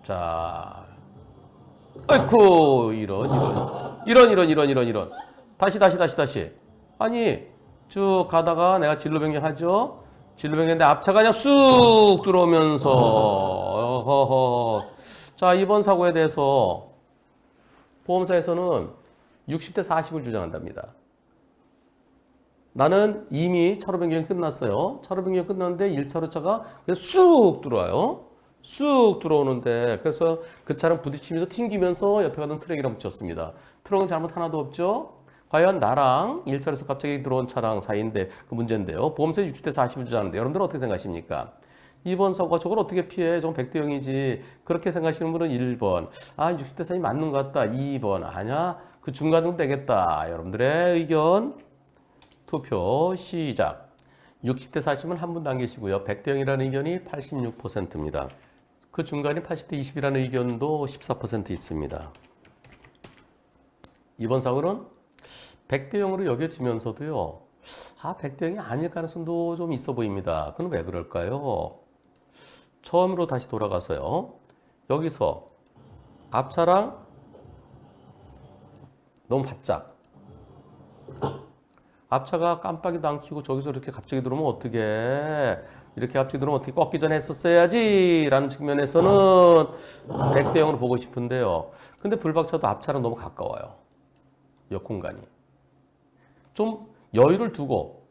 자, 아이쿠, 이런. 다시. 아니, 쭉 가다가 내가 진로 변경하죠? 진로 변경인데 앞차가 그냥 쑥 들어오면서, 어허허. 자, 이번 사고에 대해서 보험사에서는 60대 40을 주장한답니다. 나는 이미 차로 변경이 끝났어요. 차로 변경이 끝났는데 1차로 차가 그냥 쑥 들어와요. 쑥 들어오는데 그래서 그 차랑 부딪히면서 튕기면서 옆에 가던 트럭이랑 붙였습니다. 트럭은 잘못 하나도 없죠. 과연 나랑 1차로에서 갑자기 들어온 차랑 사이인데 그 문제인데요. 보험사에 60대 40을 주장하는데 여러분들은 어떻게 생각하십니까? 2번 사고가 저걸 어떻게 피해? 저건 100대 0이지. 그렇게 생각하시는 분은 1번. 아, 60대 40이 맞는 것 같다. 2번. 아니야. 그 중간 정도 되겠다. 여러분들의 의견 투표 시작. 60대 40은 한 분도 안 계시고요. 100대 0이라는 의견이 86%입니다. 그 중간에 80대 20이라는 의견도 14% 있습니다. 이번 사고는 100대 0으로 여겨지면서도요. 100대 0이 아닐 가능성도 좀 있어 보입니다. 그건 왜 그럴까요? 처음으로 다시 돌아가서요. 여기서 앞차랑 너무 바짝. 앞차가 깜빡이도 안 켜고 저기서 이렇게 갑자기 들어오면 어떻게 이렇게 갑자기 들어오면 어떻게 꺾기 전에 했었어야지 라는 측면에서는 100대 0으로 보고 싶은데요. 근데 불박차도 앞차랑 너무 가까워요. 역 공간이. 좀 여유를 두고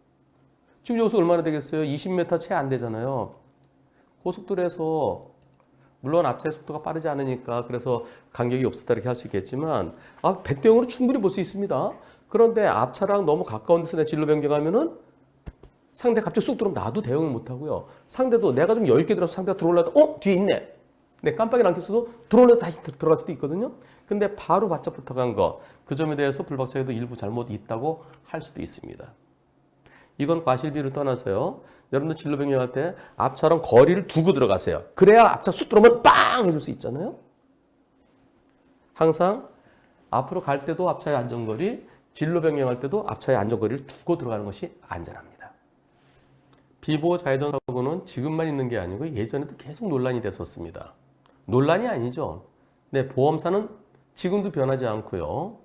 지금 여기서 얼마나 되겠어요? 20m 채 안 되잖아요. 고속도로에서 물론 앞차의 속도가 빠르지 않으니까 그래서 간격이 없었다 이렇게 할 수 있겠지만 100대 0으로 충분히 볼 수 있습니다. 그런데 앞차랑 너무 가까운 데서 내 진로 변경하면은 상대 갑자기 쑥 들어오면 나도 대응을 못 하고요. 상대도 내가 좀 여유 있게 들어서 상대가 들어올라도 뒤에 있네. 내 깜빡이를 안 켰어도 들어올라도 다시 들어갈 수도 있거든요. 근데 바로 바짝 붙어간 거. 그 점에 대해서 불박차에도 일부 잘못이 있다고 할 수도 있습니다. 이건 과실비를 떠나서요. 여러분들 진로 변경할 때 앞차랑 거리를 두고 들어가세요. 그래야 앞차 쑥 들어오면 빵! 해줄 수 있잖아요. 항상 앞으로 갈 때도 앞차의 안전거리, 진로 변경할 때도 앞차의 안전거리를 두고 들어가는 것이 안전합니다. 비보호 좌회전 사고는 지금만 있는 게 아니고 예전에도 계속 논란이 됐었습니다. 논란이 아니죠. 네, 보험사는 지금도 변하지 않고요.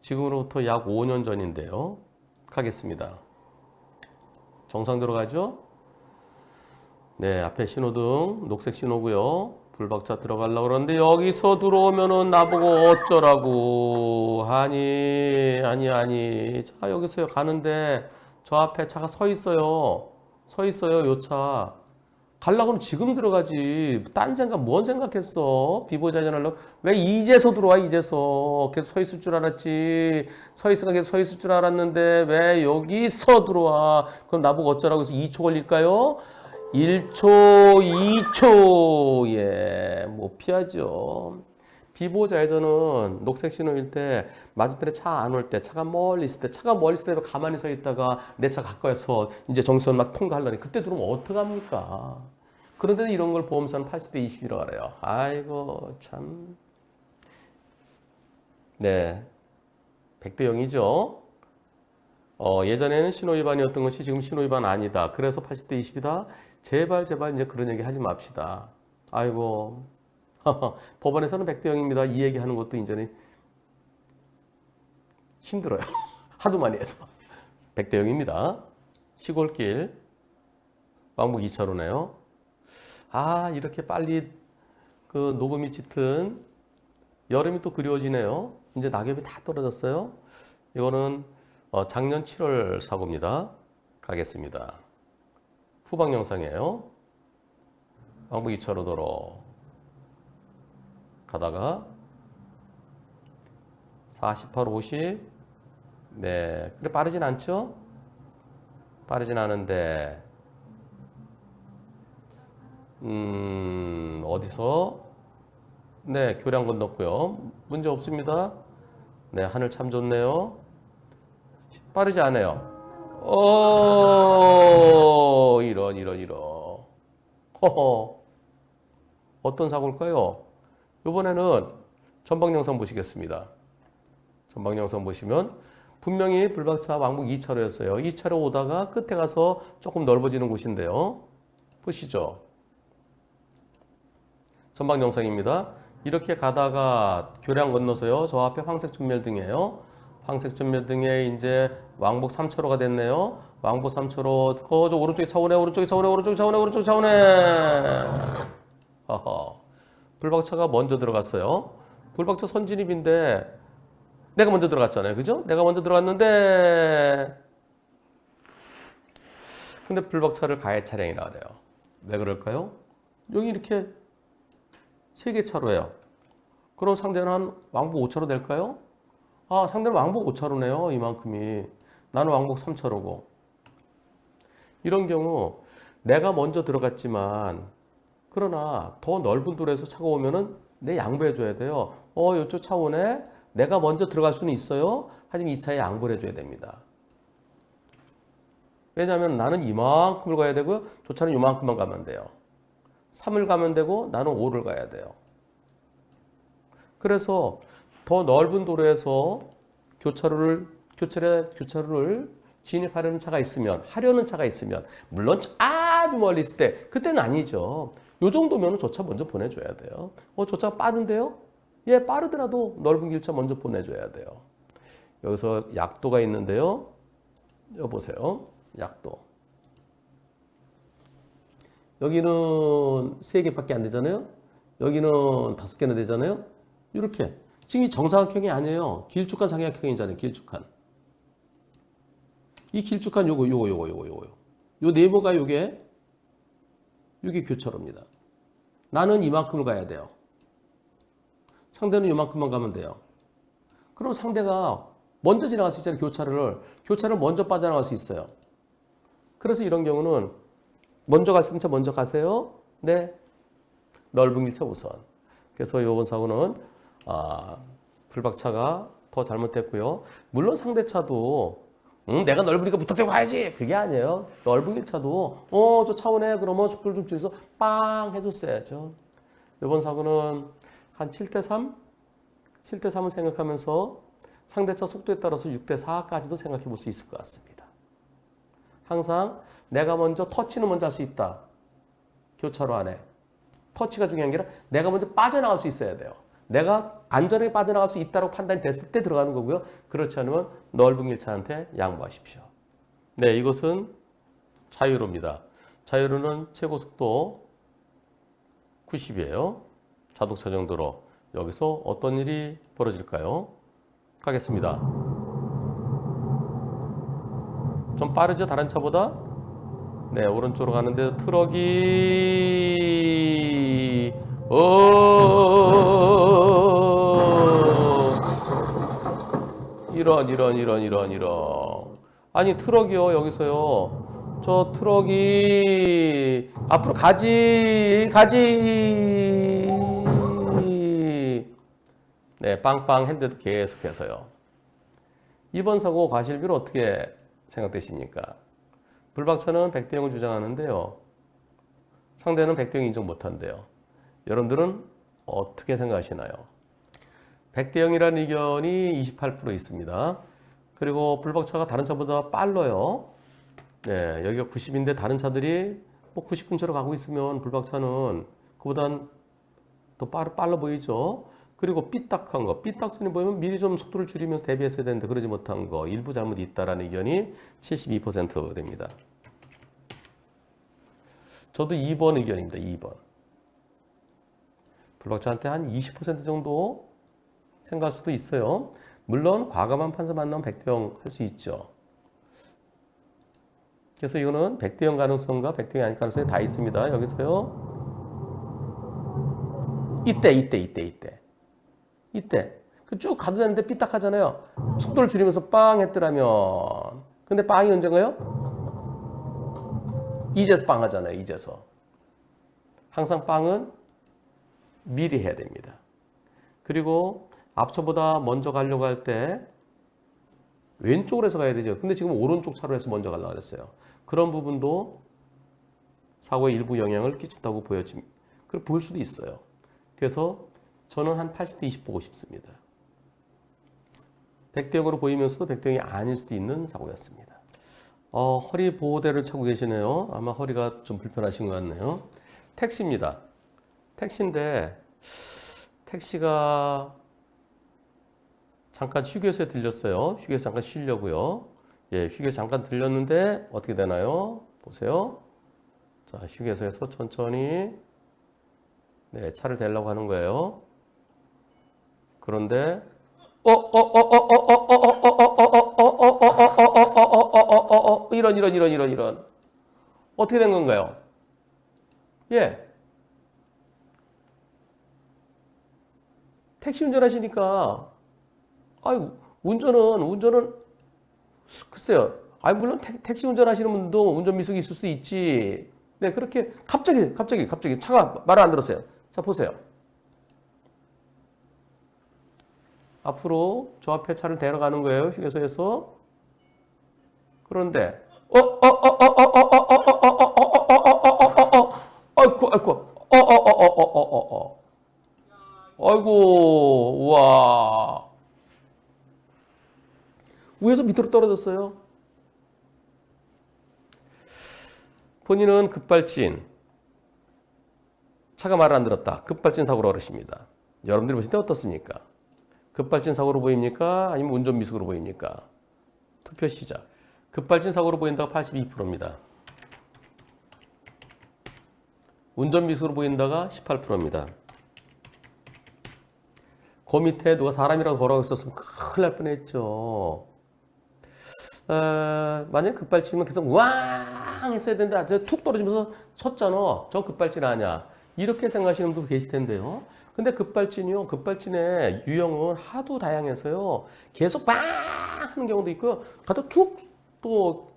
지금으로부터 약 5년 전인데요. 가겠습니다. 정상 들어가죠? 네, 앞에 신호등 녹색 신호고요. 불박차 들어가려고 그러는데 여기서 들어오면은 나보고 어쩌라고. 아니. 자, 여기서 가는데 저 앞에 차가 서 있어요. 요 차. 가려고 하면 지금 들어가지. 딴 생각, 뭔 생각했어? 비보좌전하려고. 왜 이제서 들어와, 이제서. 계속 서 있을 줄 알았지. 서 있으면 계속 서 있을 줄 알았는데, 왜 여기서 들어와? 그럼 나보고 어쩌라고 해서 2초 걸릴까요? 1초, 2초. 예, 못 피하죠. 비보좌회전은 녹색 신호일 때 맞은편에 차 안 올 때 차가 멀리 있을 때 가만히 서 있다가 내 차 가까이서 이제 정선 막 통과하려니 그때 들어오면 어떡합니까? 그런데 이런 걸 보험사는 80대 20이라고 그래요. 아이고 참. 네, 100대 0이죠. 예전에는 신호위반이었던 것이 지금 신호위반 아니다. 그래서 80대 20이다. 제발 이제 그런 얘기 하지 맙시다. 아이고. 법원에서는 100대 0입니다. 이 얘기하는 것도 이제는 힘들어요. 하도 많이 해서. 100대 0입니다. 시골길 왕복 2차로네요. 이렇게 빨리 그 녹음이 짙은 여름이 또 그리워지네요. 이제 낙엽이 다 떨어졌어요. 이거는 작년 7월 사고입니다. 가겠습니다. 후방 영상이에요. 왕복 2차로 도로 가다가 48, 50. 네, 그래 빠르진 않죠? 빠르진 않은데 어디서? 네, 교량 건넜고요. 문제 없습니다. 네, 하늘 참 좋네요. 빠르지 않아요. 이런. 허허. 어떤 사고일까요? 이번에는 전방 영상 보시겠습니다. 전방 영상 보시면 분명히 불박차 왕복 2차로였어요. 2차로 오다가 끝에 가서 조금 넓어지는 곳인데요. 보시죠. 전방 영상입니다. 이렇게 가다가 교량 건너서요. 저 앞에 황색 전멸등이에요. 황색 전멸등에 이제 왕복 3차로가 됐네요. 왕복 3차로 저 오른쪽에 차 오네. 오른쪽에 차 오네. 오른쪽에 차 오네. 오른쪽에 차 오네. 허허. 불박차가 먼저 들어갔어요. 불박차 선진입인데 내가 먼저 들어갔잖아요. 그죠? 내가 먼저 들어갔는데 근데 불박차를 가해 차량이 나와요. 왜 그럴까요? 여기 이렇게 3개 차로예요. 그럼 상대는 한 왕복 5차로 될까요? 아, 상대는 왕복 5차로네요. 이만큼이. 나는 왕복 3차로고. 이런 경우 내가 먼저 들어갔지만 그러나 더 넓은 도로에서 차가 오면은 내 양보해 줘야 돼요. 이쪽 차 오네. 내가 먼저 들어갈 수는 있어요. 하지만 이 차에 양보를 해줘야 됩니다. 왜냐하면 나는 이만큼을 가야 되고요. 저 차는 이만큼만 가면 돼요. 3을 가면 되고 나는 5를 가야 돼요. 그래서 더 넓은 도로에서 교차로를 진입하려는 차가 있으면, 하려는 차가 있으면, 물론 아주 멀리 있을 때, 그때는 아니죠. 요 정도면 저 차 먼저 보내줘야 돼요. 저 차 빠른데요? 예, 빠르더라도 넓은 길차 먼저 보내줘야 돼요. 여기서 약도가 있는데요. 여기 보세요. 약도. 여기는 3개밖에 안 되잖아요. 여기는 5개나 되잖아요. 이렇게. 지금 이 정사각형이 아니에요. 길쭉한 삼각형이잖아요. 길쭉한. 이 길쭉한 요거. 요 네모가 요게 교차로입니다. 나는 이만큼을 가야 돼요. 상대는 이만큼만 가면 돼요. 그럼 상대가 먼저 지나갈 수 있잖아요. 교차를 먼저 빠져나갈 수 있어요. 그래서 이런 경우는 먼저 갈 수 있는 차 먼저 가세요. 네. 넓은 길차 우선. 그래서 이번 사고는 불박차가 더 잘못됐고요. 물론 상대차도 내가 넓으니까 부탁되고 가야지. 그게 아니에요. 넓은 길차도 저 차 오네. 그러면 속도를 좀 줄여서 빵 해줬어야죠. 이번 사고는 한 7대3? 7대3을 생각하면서 상대차 속도에 따라서 6대4까지도 생각해 볼 수 있을 것 같습니다. 항상 내가 먼저 터치는 먼저 할 수 있다. 교차로 안에. 터치가 중요한 게 아니라 내가 먼저 빠져나갈 수 있어야 돼요. 내가 안전하게 빠져나갈 수 있다고 판단이 됐을 때 들어가는 거고요. 그렇지 않으면 넓은 길차한테 양보하십시오. 네, 이것은 자유로입니다. 자유로는 최고 속도 90이에요. 자동차 정도로. 여기서 어떤 일이 벌어질까요? 가겠습니다. 좀 빠르죠? 다른 차보다? 네, 오른쪽으로 가는데 트럭이 이런. 아니, 트럭이요, 여기서요. 저 트럭이 앞으로 가지. 네, 빵빵 했는데도 계속해서요. 이번 사고 과실비로 어떻게 생각되십니까? 불박차는 백대형을 주장하는데요. 상대는 백대형 인정 못한대요. 여러분들은 어떻게 생각하시나요? 백대형이라는 의견이 28% 있습니다. 그리고 불박차가 다른 차보다 빨라요. 네, 여기가 90인데 다른 차들이 90 근처로 가고 있으면 불박차는 그보단 더 빨라 보이죠. 그리고 삐딱한 거, 삐딱선이 보이면 미리 좀 속도를 줄이면서 대비했어야 되는데 그러지 못한 거, 일부 잘못이 있다라는 의견이 72% 됩니다. 저도 2번 의견입니다. 2번. 불박차한테 한 20% 정도 생각할 수도 있어요. 물론 과감한 판사만 나오면 백대형 할 수 있죠. 그래서 이거는 백대형 가능성과 백대형이 아닐 가능성이 다 있습니다. 여기서요. 이때. 쭉 가도 되는데 삐딱하잖아요. 속도를 줄이면서 빵 했더라면. 근데 빵이 언젠가요? 이제서 빵 하잖아요. 이제서. 항상 빵은 미리 해야 됩니다. 그리고 앞차보다 먼저 가려고 할 때 왼쪽으로 해서 가야 되죠. 근데 지금 오른쪽 차로 해서 먼저 가려고 했어요. 그런 부분도 사고에 일부 영향을 끼친다고 보일 수도 있어요. 그래서 저는 한 80대 20 보고 싶습니다. 백대형으로 보이면서도 백대형이 아닐 수도 있는 사고였습니다. 허리 보호대를 차고 계시네요. 아마 허리가 좀 불편하신 것 같네요. 택시입니다. 택시인데 택시가 잠깐 휴게소에 들렸어요. 휴게소 잠깐 쉬려고요. 예, 휴게소 잠깐 들렸는데 어떻게 되나요? 보세요. 자, 휴게소에서 천천히 네, 차를 대려고 하는 거예요. 그런데 이런 어떻게 된 건가요? 예, 택시 운전하시니까 아유 운전은 글쎄요. 아 물론 택시 운전하시는 분도 운전 미숙이 있을 수 있지. 네 그렇게 갑자기 차가 말을 안 들었어요. 자 보세요. 앞으로 저 앞에 차를 데려가는 거예요. 휴게소에서. 그런데 아이고 와 위에서 밑으로 떨어졌어요. 본인은 급발진 차가 말을 안 들었다. 급발진 사고로 어르십니다. 여러분들이 보실 때 어떻습니까? 급발진 사고로 보입니까? 아니면 운전 미숙으로 보입니까? 투표 시작. 급발진 사고로 보인다가 82%입니다. 운전 미숙으로 보인다가 18%입니다. 그 밑에 누가 사람이라도 걸어가고 있었으면 큰일 날 뻔했죠. 만약에 급발진이면 계속 왕 했어야 되는데 툭 떨어지면서 섰잖아. 저 급발진 아니야. 이렇게 생각하시는 분도 계실 텐데요. 근데 급발진의 유형은 하도 다양해서요. 계속 빵 하는 경우도 있고요. 가다 툭 또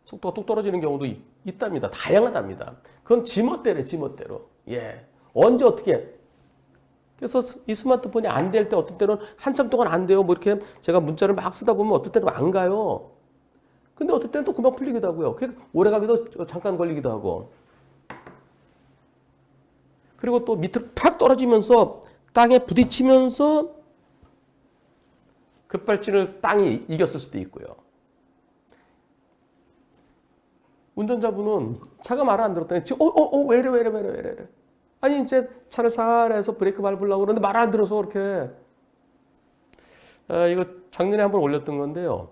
속도가 뚝 떨어지는 경우도 있답니다. 다양하답니다. 그건 지멋대로. 예. 언제 어떻게. 그래서 이 스마트폰이 안 될 때 어떤 때는 한참 동안 안 돼요. 뭐 이렇게 제가 문자를 막 쓰다 보면 어떤 때는 안 가요. 근데 어떤 때는 또 금방 풀리기도 하고요. 오래 가기도 잠깐 걸리기도 하고. 그리고 또 밑으로 팍 떨어지면서 땅에 부딪히면서 급발진을 땅이 이겼을 수도 있고요. 운전자분은 차가 말을 안 들었더니 왜 이래. 아니 이제 차를 살해서 브레이크 밟으려고 그러는데 말 안 들어서 그렇게. 이거 작년에 한번 올렸던 건데요.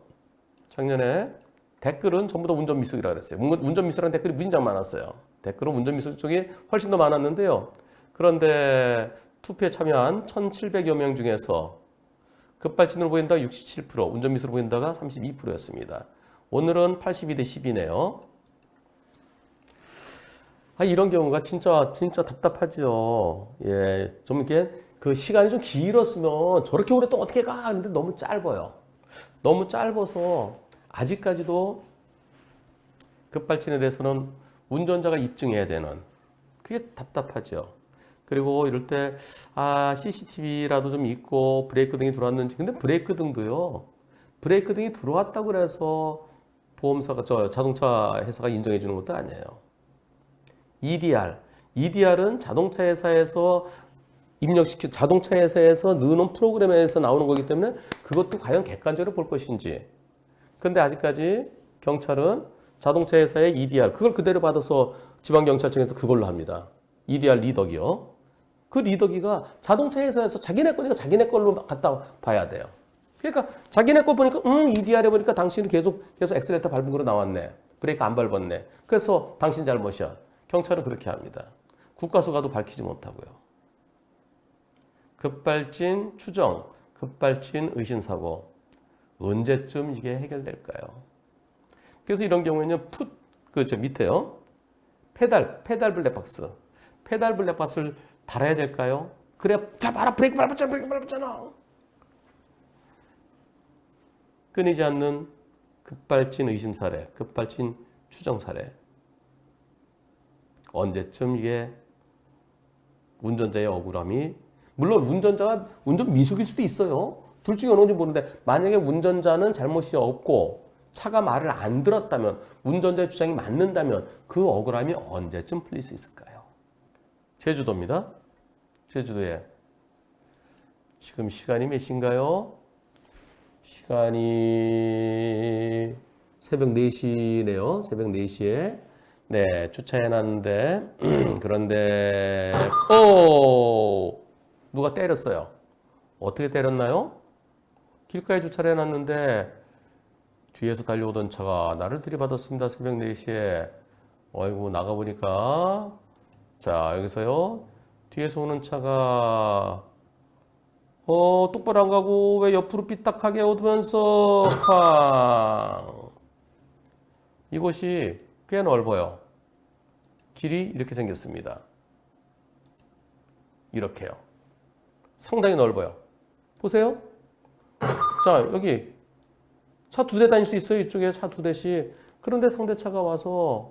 작년에 댓글은 전부 다 운전 미숙이라고 그랬어요. 운전 미숙이라는 댓글이 무진장 많았어요. 댓글은 운전 미숙 쪽이 훨씬 더 많았는데요. 그런데 투표에 참여한 1,700여 명 중에서 급발진으로 보인다가 67%, 운전 미숙으로 보인다가 32%였습니다. 오늘은 82대 10이네요. 이런 경우가 진짜 답답하죠. 예, 좀 이렇게 그 시간이 좀 길었으면 저렇게 오랫동안 어떻게 가? 하는데 너무 짧아요. 너무 짧아서 아직까지도 급발진에 대해서는 운전자가 입증해야 되는 그게 답답하죠. 그리고 이럴 때 CCTV라도 좀 있고 브레이크 등이 들어왔는지. 근데 브레이크 등도요. 브레이크 등이 들어왔다고 그래서 보험사가 자동차 회사가 인정해 주는 것도 아니에요. EDR은 자동차 회사에서 자동차 회사에서 넣어놓은 프로그램에서 나오는 거기 때문에 그것도 과연 객관적으로 볼 것인지. 근데 아직까지 경찰은 자동차 회사의 EDR 그걸 그대로 받아서 지방경찰청에서 그걸로 합니다. EDR 리더기요. 그 리더기가 자동차 회사에서 자기네 거니까 자기네 걸로 갖다 봐야 돼요. 그러니까 자기네 거 보니까 EDR에 보니까 당신이 계속 엑셀레이터 밟은 거로 나왔네. 브레이크 안 밟았네. 그래서 당신 잘못이야. 경찰은 그렇게 합니다. 국가수가도 밝히지 못하고요. 급발진 추정, 급발진 의심사고 언제쯤 이게 해결될까요? 그래서 이런 경우에는 밑에요. 페달 블랙박스. 페달 블랙박스를 달아야 될까요? 그래, 자 봐라 브레이크 밟았잖아. 끊이지 않는 급발진 의심 사례, 급발진 추정 사례. 언제쯤 이게 운전자의 억울함이, 물론 운전자가 운전 미숙일 수도 있어요. 둘 중에 어느 건지 모르는데 만약에 운전자는 잘못이 없고 차가 말을 안 들었다면, 운전자의 주장이 맞는다면 그 억울함이 언제쯤 풀릴 수 있을까요? 제주도입니다. 제주도에 지금 시간이 몇 시인가요? 시간이 새벽 4시네요. 새벽 4시에. 네, 주차해놨는데, 그런데, 누가 때렸어요. 어떻게 때렸나요? 길가에 주차를 해놨는데, 뒤에서 달려오던 차가 나를 들이받았습니다. 새벽 4시에. 어이구, 나가보니까, 자, 여기서요. 뒤에서 오는 차가, 똑바로 안 가고, 왜 옆으로 삐딱하게 오면서, 쾅. 이곳이 꽤 넓어요. 길이 이렇게 생겼습니다. 이렇게요. 상당히 넓어요. 보세요. 자, 여기 차 2대 다닐 수 있어요. 이쪽에 차 2대씩. 그런데 상대차가 와서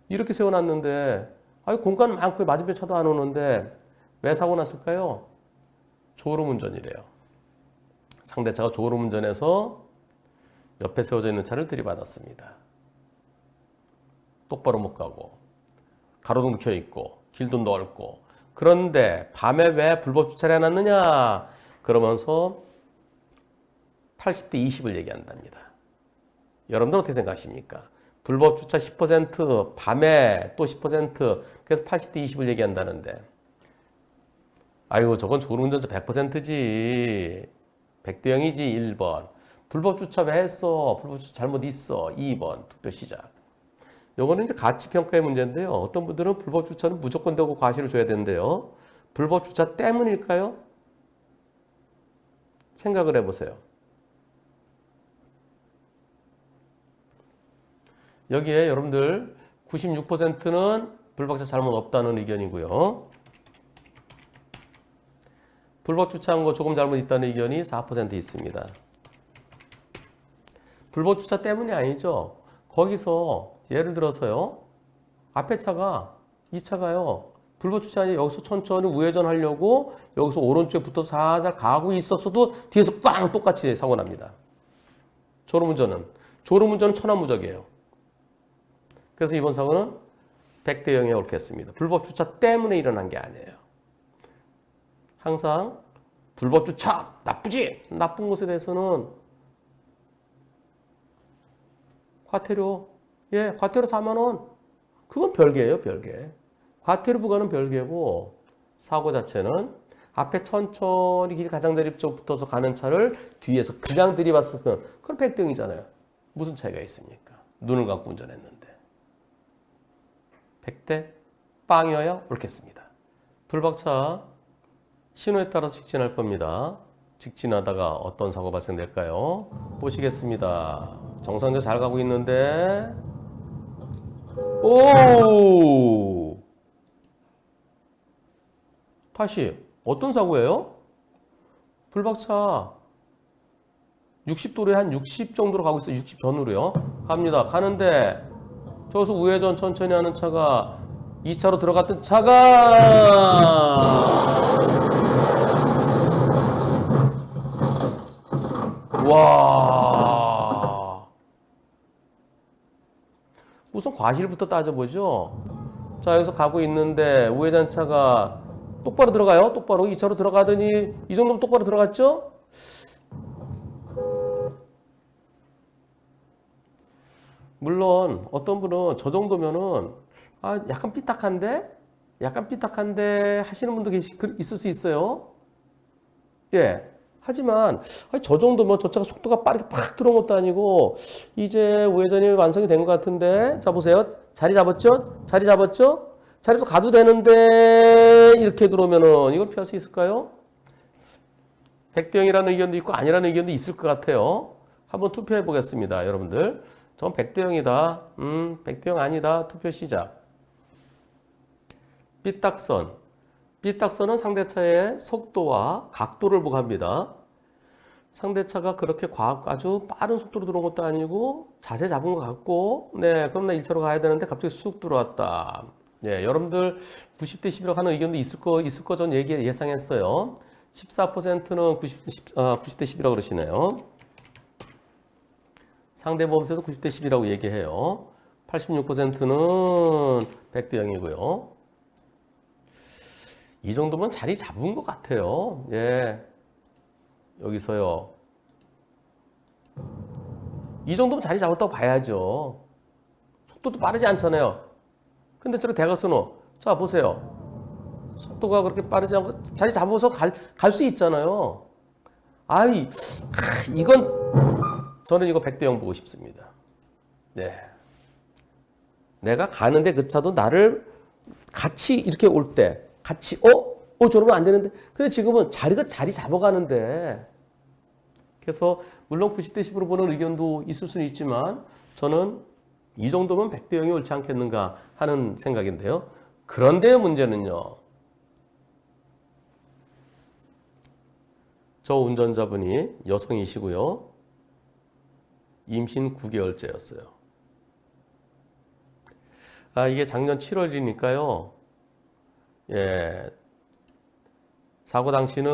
이렇게 세워놨는데 공간 많고 맞은편 차도 안 오는데 왜 사고 났을까요? 졸음운전이래요. 상대차가 졸음운전해서 옆에 세워져 있는 차를 들이받았습니다. 똑바로 못 가고 가로등도 켜 있고 길도 넓고 그런데 밤에 왜 불법 주차를 해놨느냐 그러면서 80대 20을 얘기한답니다. 여러분들 어떻게 생각하십니까? 불법 주차 10% 밤에 또 10% 그래서 80대 20을 얘기한다는데 아이고 저건 졸음운전자 100%지 100대 0이지 1번 불법 주차 왜 했어? 불법 주차 잘못 있어 2번 투표 시작. 요거는 이제 가치평가의 문제인데요. 어떤 분들은 불법 주차는 무조건 되고 과실을 줘야 되는데요. 불법 주차 때문일까요? 생각을 해보세요. 여기에 여러분들 96%는 불법 주차 잘못 없다는 의견이고요. 불법 주차한 거 조금 잘못 있다는 의견이 4% 있습니다. 불법 주차 때문이 아니죠. 거기서 예를 들어서요. 앞에 차가 이 차가요. 불법 주차하니 여기서 천천히 우회전 하려고 여기서 오른쪽에 붙어서 살살 가고 있었어도 뒤에서 꽝 똑같이 사고 납니다. 졸음운전은 천하무적이에요. 그래서 이번 사고는 100대 0에 옳겠습니다. 불법 주차 때문에 일어난 게 아니에요. 항상 불법 주차 나쁘지 나쁜 것에 대해서는 과태료 과태료 4만 원 그건 별개예요. 별개. 과태료 부과는 별개고 사고 자체는 앞에 천천히 길 가장자리 쪽 붙어서 가는 차를 뒤에서 그냥 들이받았으면 그건 100대 0이잖아요. 무슨 차이가 있습니까? 눈을 감고 운전했는데 100대 빵이어야 옳겠습니다. 불박차 신호에 따라서 직진할 겁니다. 직진하다가 어떤 사고 발생될까요? 보시겠습니다. 정상적으로 잘 가고 있는데 다시 어떤 사고예요? 불박차 60도로에 한 60 정도로 가고 있어요. 60 전후로요. 갑니다. 가는데 저기서 우회전 천천히 하는 차가 2차로 들어갔던 차가 와 우선 과실부터 따져보죠. 자 여기서 가고 있는데 우회전 차가 똑바로 들어가요. 똑바로 2차로 들어가더니 이 정도면 똑바로 들어갔죠? 물론 어떤 분은 저 정도면은 약간 삐딱한데 하시는 분도 있을 수 있어요. 예. 하지만 저 정도면 저 차가 속도가 빠르게 팍 들어온 것도 아니고 이제 우회전이 완성이 된 것 같은데 자 보세요. 자리 잡았죠? 자리도 가도 되는데 이렇게 들어오면은 이걸 피할 수 있을까요? 100대 0이라는 의견도 있고 아니라는 의견도 있을 것 같아요. 한번 투표해 보겠습니다. 여러분들. 전 100대 0이다. 100대 0 아니다. 투표 시작. 삐딱선은 상대차의 속도와 각도를 보고합니다. 상대차가 그렇게 아주 빠른 속도로 들어온 것도 아니고 자세 잡은 것 같고 그럼 나 1차로 가야 되는데 갑자기 쑥 들어왔다. 여러분들 90대 11이라고 하는 의견도 있을 거 전 예상했어요. 14%는 90대 10이라고 그러시네요. 상대보험세도 90대 10이라고 얘기해요. 86%는 100대 0이고요. 이 정도면 자리 잡은 것 같아요. 여기서요. 이 정도면 자리 잡았다고 봐야죠. 속도도 빠르지 않잖아요. 근데 저렇게 대각선호. 자, 보세요. 속도가 그렇게 빠르지 않고 자리 잡아서 갈 수 있잖아요. 아이, 이건 저는 이거 100대 0 보고 싶습니다. 네. 내가 가는데 그 차도 나를 같이 이렇게 올 때, 같이, 저러면 안 되는데. 근데 지금은 자리 잡아가는데. 그래서, 물론 90대 10으로 보는 의견도 있을 수는 있지만, 저는 이 정도면 100대 0이 옳지 않겠는가 하는 생각인데요. 그런데 문제는요. 저 운전자분이 여성이시고요. 임신 9개월째였어요. 이게 작년 7월이니까요. 예. 사고 당시는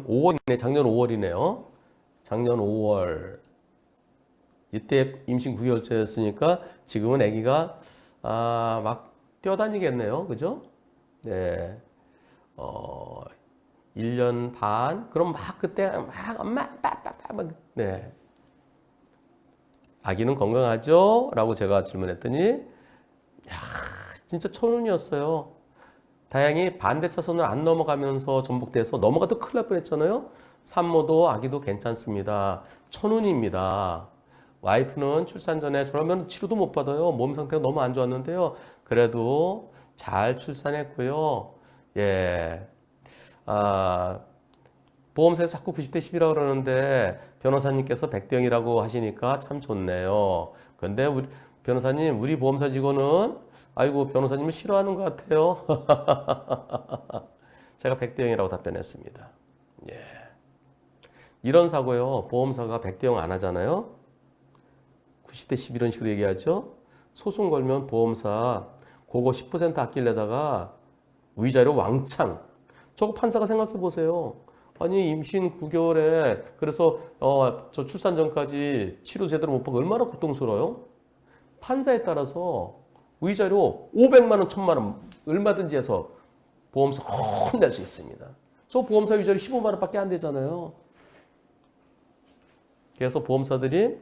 5월이네. 작년 5월이네요. 작년 5월. 이때 임신 9개월째였으니까 지금은 아기가 막 뛰어다니겠네요. 그죠? 네. 1년 반. 그럼 막 그때 막 엄마 빠빠빠 막 네. 아기는 건강하죠? 라고 제가 질문했더니 진짜 천운이었어요. 다행히 반대 차선을 안 넘어가면서 전복돼서 넘어가도 큰일 날 뻔했잖아요. 산모도 아기도 괜찮습니다. 천운입니다. 와이프는 출산 전에 저러면 치료도 못 받아요. 몸 상태가 너무 안 좋았는데요. 그래도 잘 출산했고요. 예. 보험사에서 자꾸 90대 10이라고 그러는데 변호사님께서 100대 0이라고 하시니까 참 좋네요. 근데 우리 변호사님, 우리 보험사 직원은 아이고 변호사님을 싫어하는 것 같아요. 제가 100대 0이라고 답변했습니다. 예. 이런 사고요. 보험사가 100대 0 안 하잖아요. 90대 10 이런 식으로 얘기하죠. 소송 걸면 보험사 그거 10% 아끼려다가 위자료 왕창. 저거 판사가 생각해 보세요. 아니 임신 9개월에 그래서 저 출산 전까지 치료 제대로 못 받고 얼마나 고통스러워요? 판사에 따라서 위자료 500만 원, 1000만 원 얼마든지 해서 보험사 혼낼 수 있습니다. 저 보험사 위자료 15만 원밖에 안 되잖아요. 그래서 보험사들이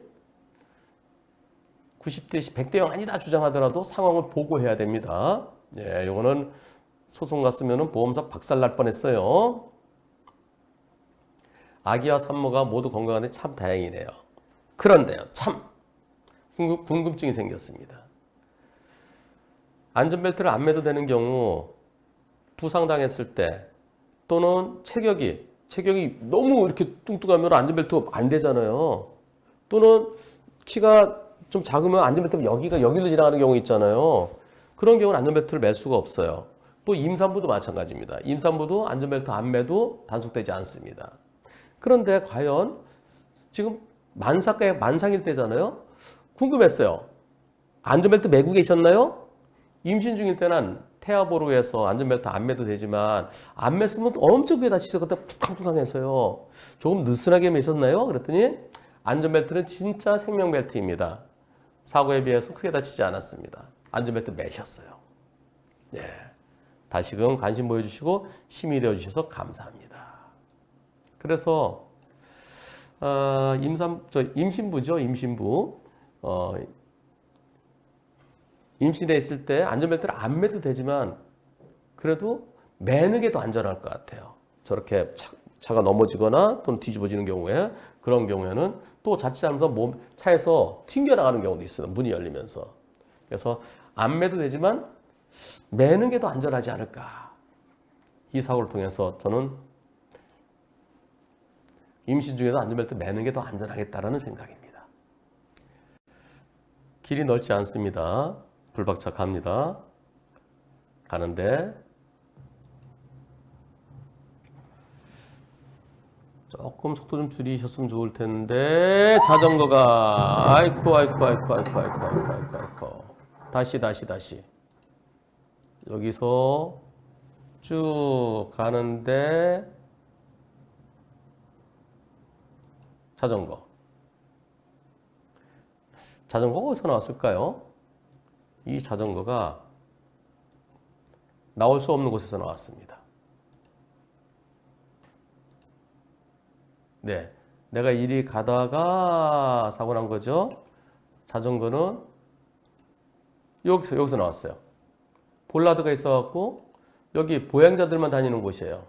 90대 10, 100대 0 아니다 주장하더라도 상황을 보고해야 됩니다. 예, 요거는 소송 갔으면 보험사 박살 날 뻔했어요. 아기와 산모가 모두 건강한데 참 다행이네요. 그런데요, 참 궁금증이 생겼습니다. 안전벨트를 안 매도 되는 경우 부상당했을 때 또는 체격이 너무 이렇게 뚱뚱하면 안전벨트 안 되잖아요. 또는 키가 좀 작으면 안전벨트 여기로 지나가는 경우 있잖아요. 그런 경우는 안전벨트를 맬 수가 없어요. 또 임산부도 마찬가지입니다. 임산부도 안전벨트 안 매도 단속되지 않습니다. 그런데 과연 지금 만상일 때잖아요. 궁금했어요. 안전벨트 매고 계셨나요? 임신 중일 때는 태아보로 해서 안전벨트 안 매도 되지만 안 맸으면 엄청 크게 다치죠. 그때 쿵쿵쿵해서요. 조금 느슨하게 매셨나요? 그랬더니 안전벨트는 진짜 생명벨트입니다. 사고에 비해서 크게 다치지 않았습니다. 안전벨트 매셨어요. 예. 다시금 관심 보여주시고 힘이 되어주셔서 감사합니다. 그래서 임신부죠. 임신부. 임신해 있을 때 안전벨트를 안 매도 되지만 그래도 매는 게 더 안전할 것 같아요. 저렇게 차가 넘어지거나 또는 뒤집어지는 경우에 그런 경우에는 또 자칫하면서 차에서 튕겨나가는 경우도 있어요. 문이 열리면서. 그래서 안 매도 되지만 매는 게 더 안전하지 않을까. 이 사고를 통해서 저는 임신 중에도 안전벨트 매는 게 더 안전하겠다라는 생각입니다. 길이 넓지 않습니다. 불박차 갑니다. 가는데 조금 속도 좀 줄이셨으면 좋을 텐데 자전거가 아이쿠 다시 여기서 쭉 가는데 자전거가 어디서 나왔을까요? 이 자전거가 나올 수 없는 곳에서 나왔습니다. 네, 내가 이리 가다가 사고 난 거죠. 자전거는 여기서 나왔어요. 볼라드가 있어갖고 여기 보행자들만 다니는 곳이에요.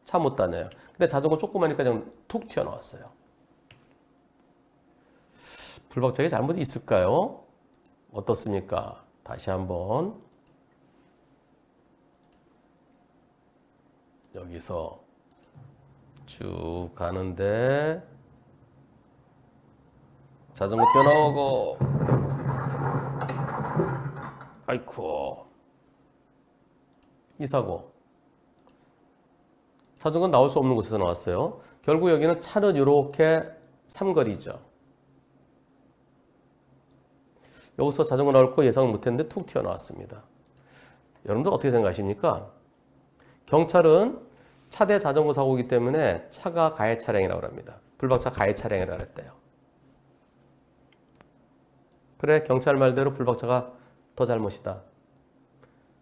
차 못 다녀요. 근데 자전거 조그마니까 그냥 툭 튀어나왔어요. 불박차에 잘못이 있을까요? 어떻습니까? 다시 한번 여기서 쭉 가는데 자전거 뛰어나오고 아이쿠 이 사고 자전거는 나올 수 없는 곳에서 나왔어요. 결국 여기는 차는 이렇게 삼거리죠. 여기서 자전거 나올 거 예상을 못했는데 툭 튀어나왔습니다. 여러분들 어떻게 생각하십니까? 경찰은 차대 자전거 사고이기 때문에 차가 가해 차량이라고 합니다. 불박차 가해 차량이라고 했대요. 그래, 경찰 말대로 불박차가 더 잘못이다.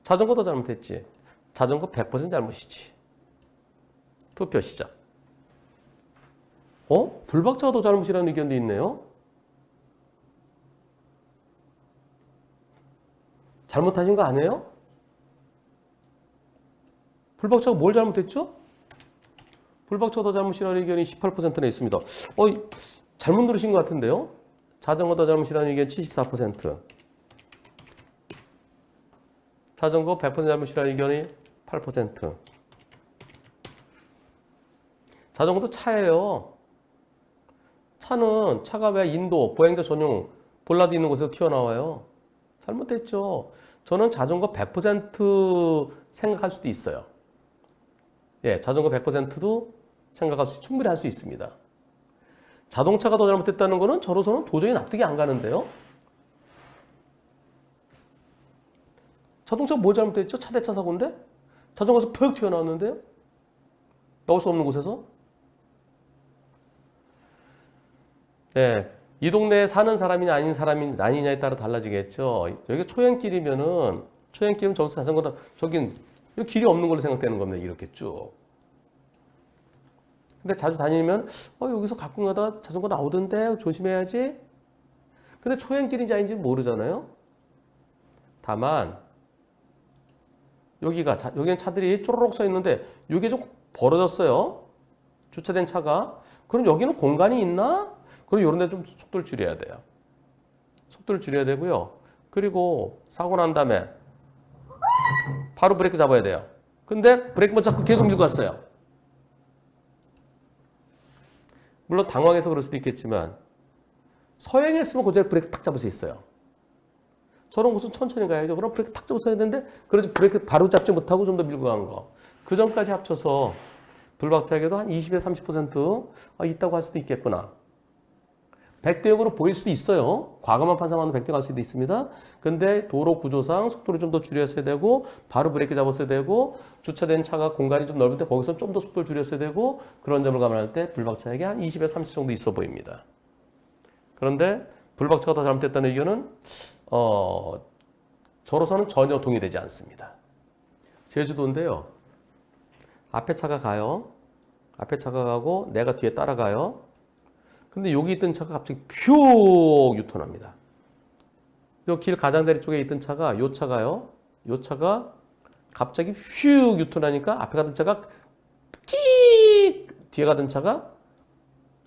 자전거도 잘못했지. 자전거 100% 잘못이지. 투표 시작. 불박차가 더 잘못이라는 의견도 있네요. 잘못하신 거 아니에요? 불박차가 뭘 잘못했죠? 불박차가 더 잘못이라는 의견이 18%나 있습니다. 잘못 들으신 것 같은데요? 자전거 더 잘못이라는 의견 74%. 자전거 100% 잘못이라는 의견이 8%. 자전거도 차예요. 차가 왜 인도, 보행자 전용, 볼라드 있는 곳에서 튀어나와요? 잘못했죠. 저는 자전거 100% 생각할 수도 있어요. 예, 자전거 100%도 충분히 할 수 있습니다. 자동차가 더 잘못됐다는 거는 저로서는 도저히 납득이 안 가는데요. 자동차가 뭘 잘못됐죠? 차 대 차 사고인데? 자전거에서 퍽 튀어나왔는데요? 나올 수 없는 곳에서? 네, 이 동네에 사는 사람이냐 아닌 사람이 아니냐에 따라 달라지겠죠. 여기 초행길이면은 저기서 자전거다 저긴 여기 길이 없는 걸로 생각되는 겁니다. 이렇게 쭉. 근데 자주 다니면 여기서 가끔 가다 자전거 나오던데 조심해야지. 근데 초행길인지 아닌지 모르잖아요. 다만 여기는 차들이 쪼로록 서 있는데 여기 좀 벌어졌어요. 주차된 차가. 그럼 여기는 공간이 있나? 그럼 이런 데 좀 속도를 줄여야 돼요. 속도를 줄여야 되고요. 그리고 사고 난 다음에 바로 브레이크 잡아야 돼요. 근데 브레이크 못 잡고 계속 밀고 갔어요. 물론 당황해서 그럴 수도 있겠지만 서행했으면 그 자리에 브레이크 탁 잡을 수 있어요. 저런 곳은 천천히 가야죠. 그럼 브레이크 탁 잡아서 해야 되는데 그래서 브레이크 바로 잡지 못하고 좀 더 밀고 간 거. 그 전까지 합쳐서 불박차에게도 한 20에서 30% 있다고 할 수도 있겠구나. 100대 0으로 보일 수도 있어요. 과거만 판단하면 100대 갈 수도 있습니다. 근데 도로 구조상 속도를 좀 더 줄였어야 되고 바로 브레이크 잡았어야 되고 주차된 차가 공간이 좀 넓을 때 거기서 좀 더 속도를 줄였어야 되고 그런 점을 감안할 때 불박차에게 한 20에서 30 정도 있어 보입니다. 그런데 불박차가 더 잘못됐다는 의견은 저로서는 전혀 동의되지 않습니다. 제주도인데요. 앞에 차가 가요. 앞에 차가 가고 내가 뒤에 따라가요. 근데 여기 있던 차가 갑자기 퓨 유턴합니다. 요 길 가장자리 쪽에 있던 차가 요 차가요. 요 차가 갑자기 퓨 유턴하니까 앞에 가던 차가 킥 뒤에 가던 차가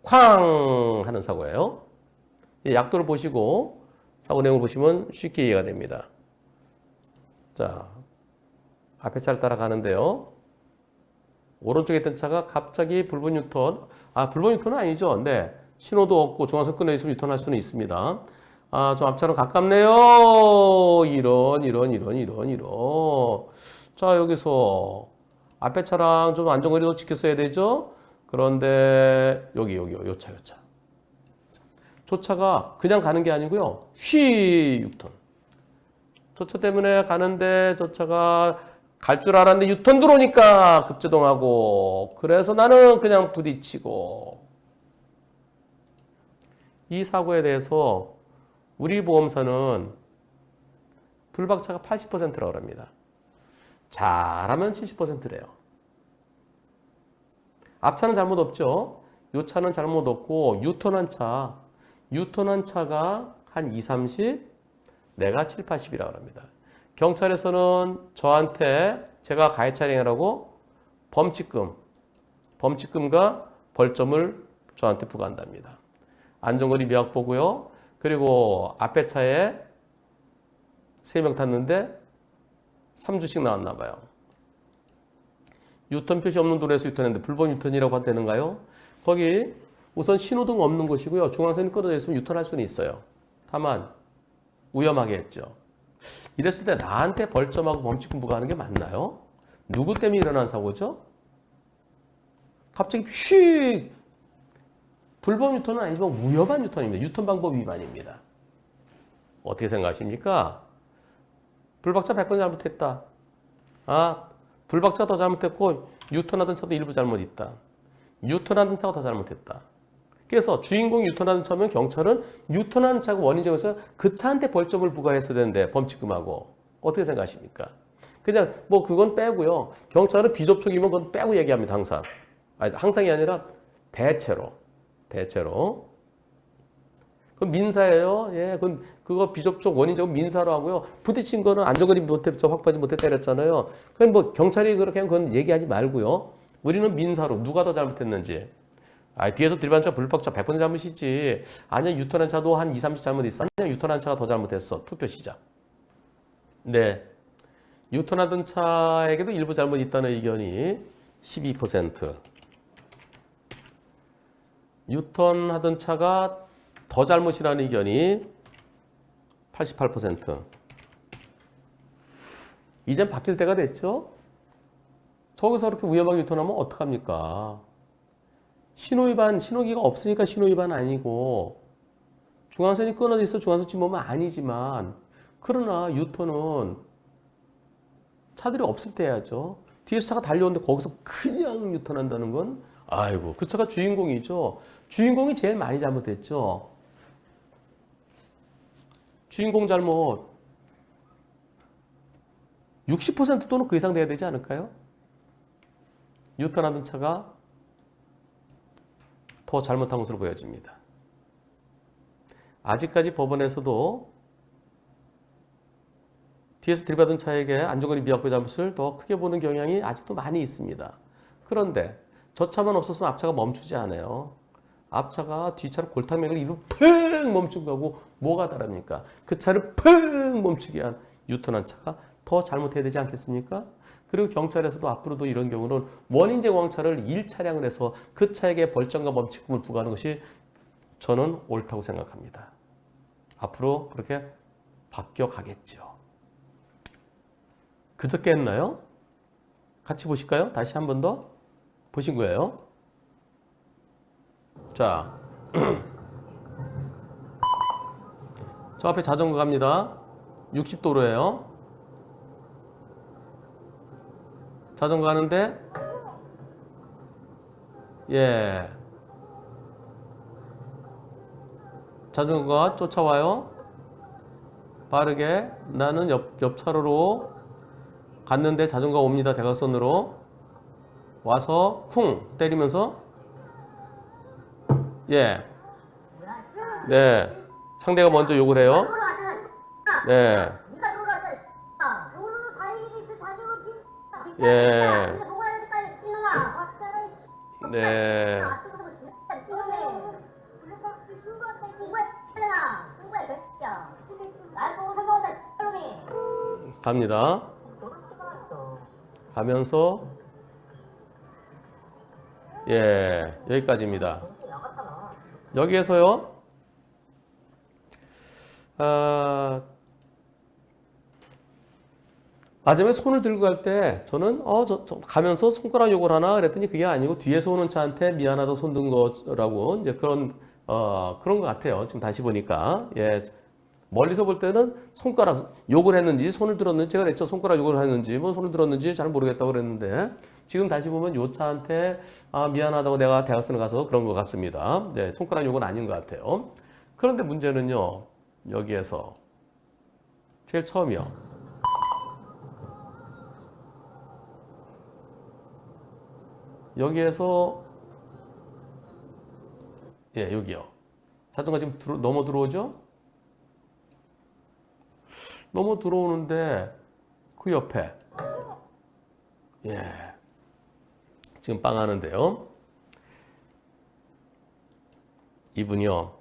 쾅 하는 사고예요. 약도를 보시고 사고 내용을 보시면 쉽게 이해가 됩니다. 자, 앞에 차를 따라가는데요. 오른쪽에 있던 차가 갑자기 불법 유턴, 불법 유턴은 아니죠. 네. 신호도 없고 중앙선 끊어 있으면 유턴할 수는 있습니다. 좀 앞차랑 가깝네요. 이런. 자, 여기서 앞에 차랑 좀 안전거리도 지켰어야 되죠. 그런데 요 차. 저 차가 그냥 가는 게 아니고요. 휘 유턴. 저 차 때문에 가는데 저 차가 갈 줄 알았는데 유턴 들어오니까 급제동하고 그래서 나는 그냥 부딪히고 이 사고에 대해서 우리 보험사는 불박차가 80%라고 합니다. 잘하면 70%래요. 앞차는 잘못 없죠. 요 차는 잘못 없고 유턴한 차가 한 2, 30, 내가 7, 80이라고 합니다. 경찰에서는 저한테 제가 가해 차량이라고 범칙금과 벌점을 저한테 부과한답니다. 안전거리 미약 보고요. 그리고 앞에 차에 3명 탔는데 3주씩 나왔나 봐요. 유턴 표시 없는 도로에서 유턴했는데 불법 유턴이라고 해도 되는가요? 거기 우선 신호등 없는 곳이고요. 중앙선이 끊어져 있으면 유턴할 수는 있어요. 다만 위험하게 했죠. 이랬을 때 나한테 벌점하고 범칙금 부과하는 게 맞나요? 누구 때문에 일어난 사고죠? 갑자기 휙! 불법 유턴은 아니지만 위험한 유턴입니다. 유턴 방법 위반입니다. 어떻게 생각하십니까? 불박차 100번 잘못했다. 불박차가 더 잘못했고 유턴하던 차도 일부 잘못 있다. 유턴하던 차가 더 잘못했다. 그래서 주인공이 유턴하던 차면 경찰은 유턴하는 차가 원인 제공해서 그 차한테 벌점을 부과했어야 되는데 범칙금하고 어떻게 생각하십니까? 그냥 뭐 그건 빼고요. 경찰은 비접촉이면 그건 빼고 얘기합니다. 항상. 아니, 항상이 아니라 대체로. 그건 민사예요. 예, 그거 비접촉 원인 제공 민사로 하고요. 부딪힌 거는 안전거리 확보하지 못해 때렸잖아요. 그건 뭐 경찰이 그렇게 하면 그건 얘기하지 말고요. 우리는 민사로 누가 더 잘못했는지. 뒤에서 들이받은 차 불박차 100% 잘못이지. 아니야, 유턴한 차도 한 2, 30 잘못 있어. 아니야, 유턴한 차가 더 잘못했어. 투표 시작. 네. 유턴하던 차에게도 일부 잘못 있다는 의견이 12%. 유턴하던 차가 더 잘못이라는 의견이 88%. 이젠 바뀔 때가 됐죠? 저기서 그렇게 위험하게 유턴하면 어떡합니까? 신호기가 없으니까 신호위반 아니고, 중앙선이 끊어져 있어 중앙선 침범은 아니지만, 그러나 유턴은 차들이 없을 때 해야죠. 뒤에서 차가 달려오는데 거기서 그냥 유턴한다는 건, 아이고, 그 차가 주인공이죠. 주인공이 제일 많이 잘못했죠. 주인공 잘못 60% 또는 그 이상 돼야 되지 않을까요? 유턴하던 차가 더 잘못한 것으로 보여집니다. 아직까지 법원에서도 뒤에서 들이받은 차에게 안전거리 미약부 잘못을 더 크게 보는 경향이 아직도 많이 있습니다. 그런데 저 차만 없었으면 앞차가 멈추지 않아요. 앞차가 뒷차로 골탕맥을 이루고 팽 멈춘 거하고 뭐가 다릅니까? 그 차를 팽 멈추게 한 유턴한 차가 더 잘못해야 되지 않겠습니까? 그리고 경찰에서도 앞으로도 이런 경우는 원인 제공차를 1차량을 해서 그 차에게 벌점과 범칙금을 부과하는 것이 저는 옳다고 생각합니다. 앞으로 그렇게 바뀌어 가겠죠. 그저께 했나요? 같이 보실까요? 다시 한 번 더 보신 거예요. 자, 저 앞에 자전거 갑니다. 60도로예요. 자전거 가는데, 예. 자전거가 쫓아와요. 빠르게. 나는 옆 차로로 갔는데 자전거가 옵니다. 대각선으로. 와서 쿵 때리면서, 예. 네. 상대가 먼저 욕을 해요. 네. 예. 네. 갑니다. 가면서 예, 여기까지입니다. 여기에서요. 마지막에 손을 들고 갈 때 저는 저 가면서 손가락 욕을 하나 그랬더니 그게 아니고 뒤에서 오는 차한테 미안하다 손 든 거라고 이제 그런 것 같아요. 지금 다시 보니까 예. 멀리서 볼 때는 손가락 욕을 했는지 손을 들었는지 제가 그랬죠. 손가락 욕을 했는지 뭐 손을 들었는지 잘 모르겠다고 그랬는데 지금 다시 보면 요 차한테 미안하다고 내가 대학선을 가서 그런 것 같습니다. 네, 손가락 욕은 아닌 것 같아요. 그런데 문제는요. 여기에서 제일 처음이요. 여기에서 예, 여기요. 자전거 지금 넘어 들어오죠? 넘어 들어오는데 그 옆에 예, 지금 빵 하는데요. 이분이요.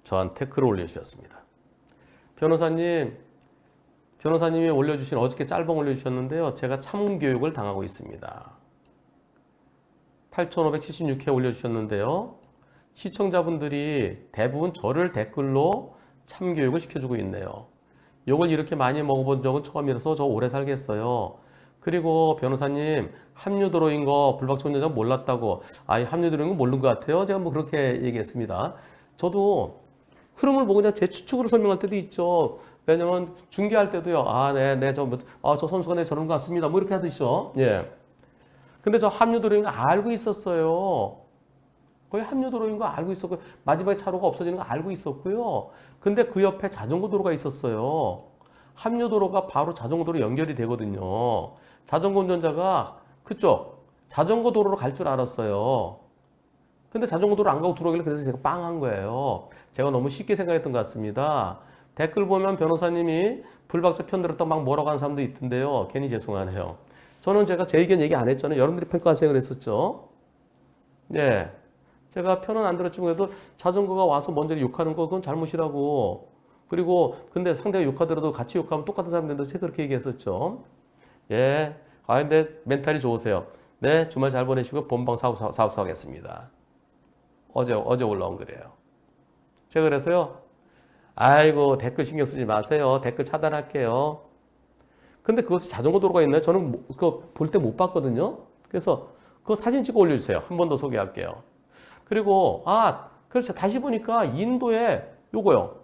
저한테 글을 올려주셨습니다. 변호사님이 올려주신 어저께 짤방 올려주셨는데요. 제가 참교육을 당하고 있습니다. 8576회 올려주셨는데요. 시청자분들이 대부분 저를 댓글로 참교육을 시켜주고 있네요. 욕을 이렇게 많이 먹어본 적은 처음이라서 저 오래 살겠어요. 그리고 변호사님 합류도로인 거 불박차 운전자 몰랐다고. 아예 합류도로인 거 모르는 것 같아요. 제가 뭐 그렇게 얘기했습니다. 저도 흐름을 보고 그냥 제 추측으로 설명할 때도 있죠. 왜냐면 중계할 때도요. 저 선수가 저런 것 같습니다. 뭐 이렇게 하듯이요. 예. 근데 저 합류도로인 거 알고 있었어요. 거의 합류도로인 거 알고 있었고 마지막에 차로가 없어지는 거 알고 있었고요. 근데 그 옆에 자전거 도로가 있었어요. 합류도로가 바로 자전거 도로 연결이 되거든요. 자전거 운전자가 그쪽 자전거 도로로 갈 줄 알았어요. 근데 자전거 도로 안 가고 들어오길래 그래서 제가 빵한 거예요. 제가 너무 쉽게 생각했던 것 같습니다. 댓글 보면 변호사님이 불박자 편 들었다 막 뭐라고 하는 사람도 있던데요. 괜히 죄송하네요. 저는 제가 제 의견 얘기 안 했잖아요. 여러분들이 평가하세요 그랬었죠. 예. 제가 편은 안 들었지만 그래도 자전거가 와서 먼저 욕하는 거 그건 잘못이라고. 그리고 근데 상대가 욕하더라도 같이 욕하면 똑같은 사람 된다고 제가 그렇게 얘기했었죠. 예. 근데 멘탈이 좋으세요. 네. 주말 잘 보내시고 본방 사우하겠습니다. 어제 올라온 글이에요. 제가 그래서요. 아이고 댓글 신경 쓰지 마세요. 댓글 차단할게요. 근데 그것이 자전거 도로가 있나요? 저는 그거 볼 때 못 봤거든요. 그래서 그거 사진 찍어 올려주세요. 한 번 더 소개할게요. 그리고 그렇죠. 다시 보니까 인도에 요거요.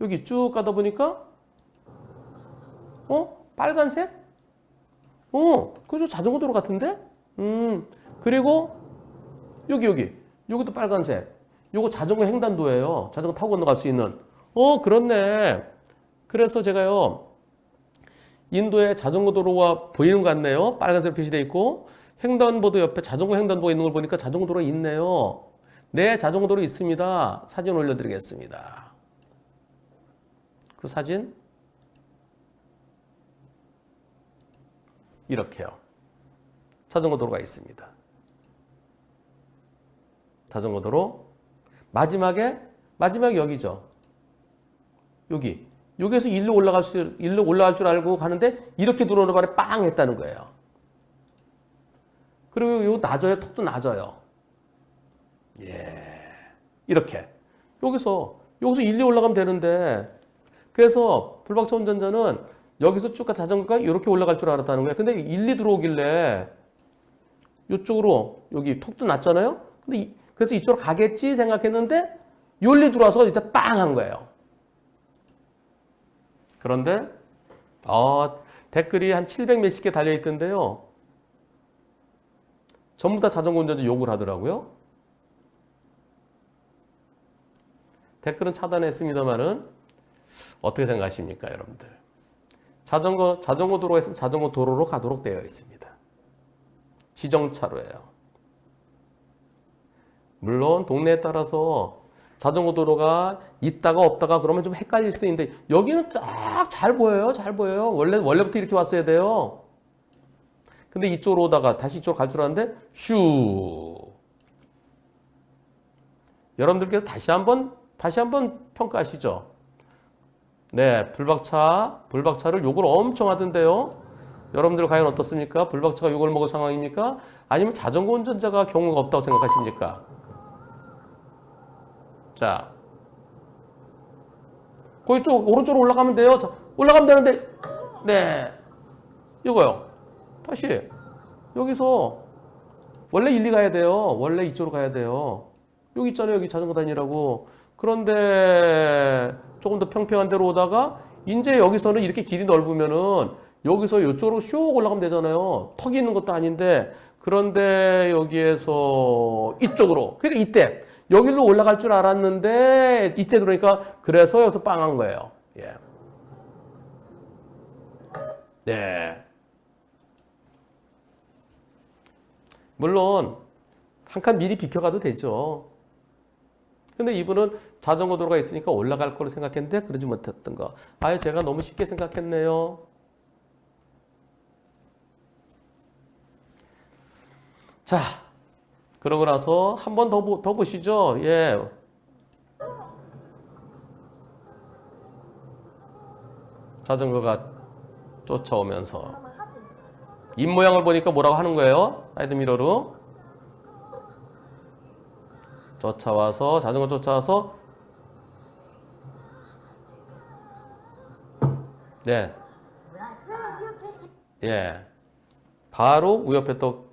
여기 쭉 가다 보니까 빨간색? 그죠? 자전거 도로 같은데? 그리고 여기도 빨간색. 요거 자전거 횡단도예요. 자전거 타고 건너갈 수 있는. 그렇네. 그래서 제가요. 인도에 자전거 도로가 보이는 것 같네요. 빨간색 표시되어 있고 횡단보도 옆에 자전거 횡단도가 있는 걸 보니까 자전거 도로가 있네요. 네, 자전거 도로 있습니다. 사진 올려드리겠습니다. 그 사진 이렇게요. 자전거 도로가 있습니다. 자전거 도로 마지막에 여기죠. 여기에서 일로 올라갈 줄 알고 가는데 이렇게 들어오는 바람에 빵 했다는 거예요. 그리고 요 낮아요. 턱도 낮아요. 예. 이렇게. 여기서 일로 올라가면 되는데 그래서 불박차 운전자는 여기서 쭉 자전거가 이렇게 올라갈 줄 알았다는 거예요. 근데 1, 2 들어오길래 이쪽으로 여기 턱도 낮잖아요. 근데 그래서 이쪽으로 가겠지 생각했는데 열리 들어와서 이제 빵 한 거예요. 그런데 댓글이 한 700 몇십 개 달려 있던데요. 전부 다 자전거 운전자 욕을 하더라고요. 댓글은 차단했습니다만은 어떻게 생각하십니까, 여러분들? 자전거 도로가 있으면 자전거 도로로 가도록 되어 있습니다. 지정차로예요. 물론 동네에 따라서 자전거 도로가 있다가 없다가 그러면 좀 헷갈릴 수도 있는데 여기는 딱 잘 보여요. 잘 보여요. 원래부터 이렇게 왔어야 돼요. 근데 이쪽으로 오다가 다시 이쪽으로 갈 줄 알았는데 슈. 여러분들께서 다시 한번 평가하시죠. 네, 불박차를 욕을 엄청 하던데요. 여러분들 과연 어떻습니까? 불박차가 욕을 먹을 상황입니까? 아니면 자전거 운전자가 경우가 없다고 생각하십니까? 자, 거기 쪽 오른쪽으로 올라가면 돼요. 자, 올라가면 되는데, 네, 이거요. 다시 여기서 원래 일리 가야 돼요. 원래 이쪽으로 가야 돼요. 여기 있잖아요. 여기 자전거 다니라고. 그런데 조금 더 평평한 데로 오다가 이제 여기서는 이렇게 길이 넓으면은 여기서 이쪽으로 슉 올라가면 되잖아요. 턱이 있는 것도 아닌데 그런데 여기에서 이쪽으로 그러니까 이때 여기로 올라갈 줄 알았는데 이때 들어오니까 그래서 여기서 빵한 거예요. 예. 네. 물론 한 칸 미리 비켜가도 되죠. 근데 이분은 자전거 도로가 있으니까 올라갈 거로 생각했는데 그러지 못했던 거. 아예 제가 너무 쉽게 생각했네요. 자, 그러고 나서 한 번 더 보시죠. 예. 자전거가 쫓아오면서 입 모양을 보니까 뭐라고 하는 거예요? 사이드 미러로. 쫓아와서 자전거 쫓아와서 네. 예. 바로 우옆에 또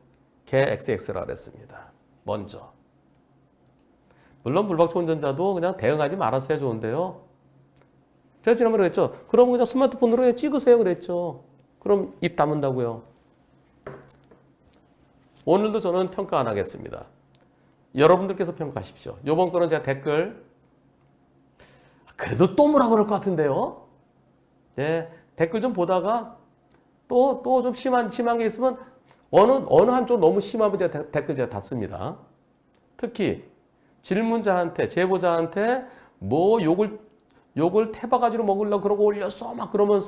개 XX라 그랬습니다. 먼저. 물론 불박차 운전자도 그냥 대응하지 말았어야 좋은데요. 제가 지난번에 그랬죠. 그럼 그냥 스마트폰으로 찍으세요 그랬죠. 그럼 입 다문다고요. 오늘도 저는 평가 안 하겠습니다. 여러분들께서 평가하십시오. 요번 거는 제가 댓글 그래도 또 뭐라 그럴 것 같은데요. 예, 댓글 좀 보다가 또 좀 심한 게 있으면 어느 한쪽 너무 심하면 제가 댓글 제가 닫습니다. 특히 질문자한테 제보자한테 뭐 욕을 태바가지로 먹으려고 그러고 올렸어 막 그러면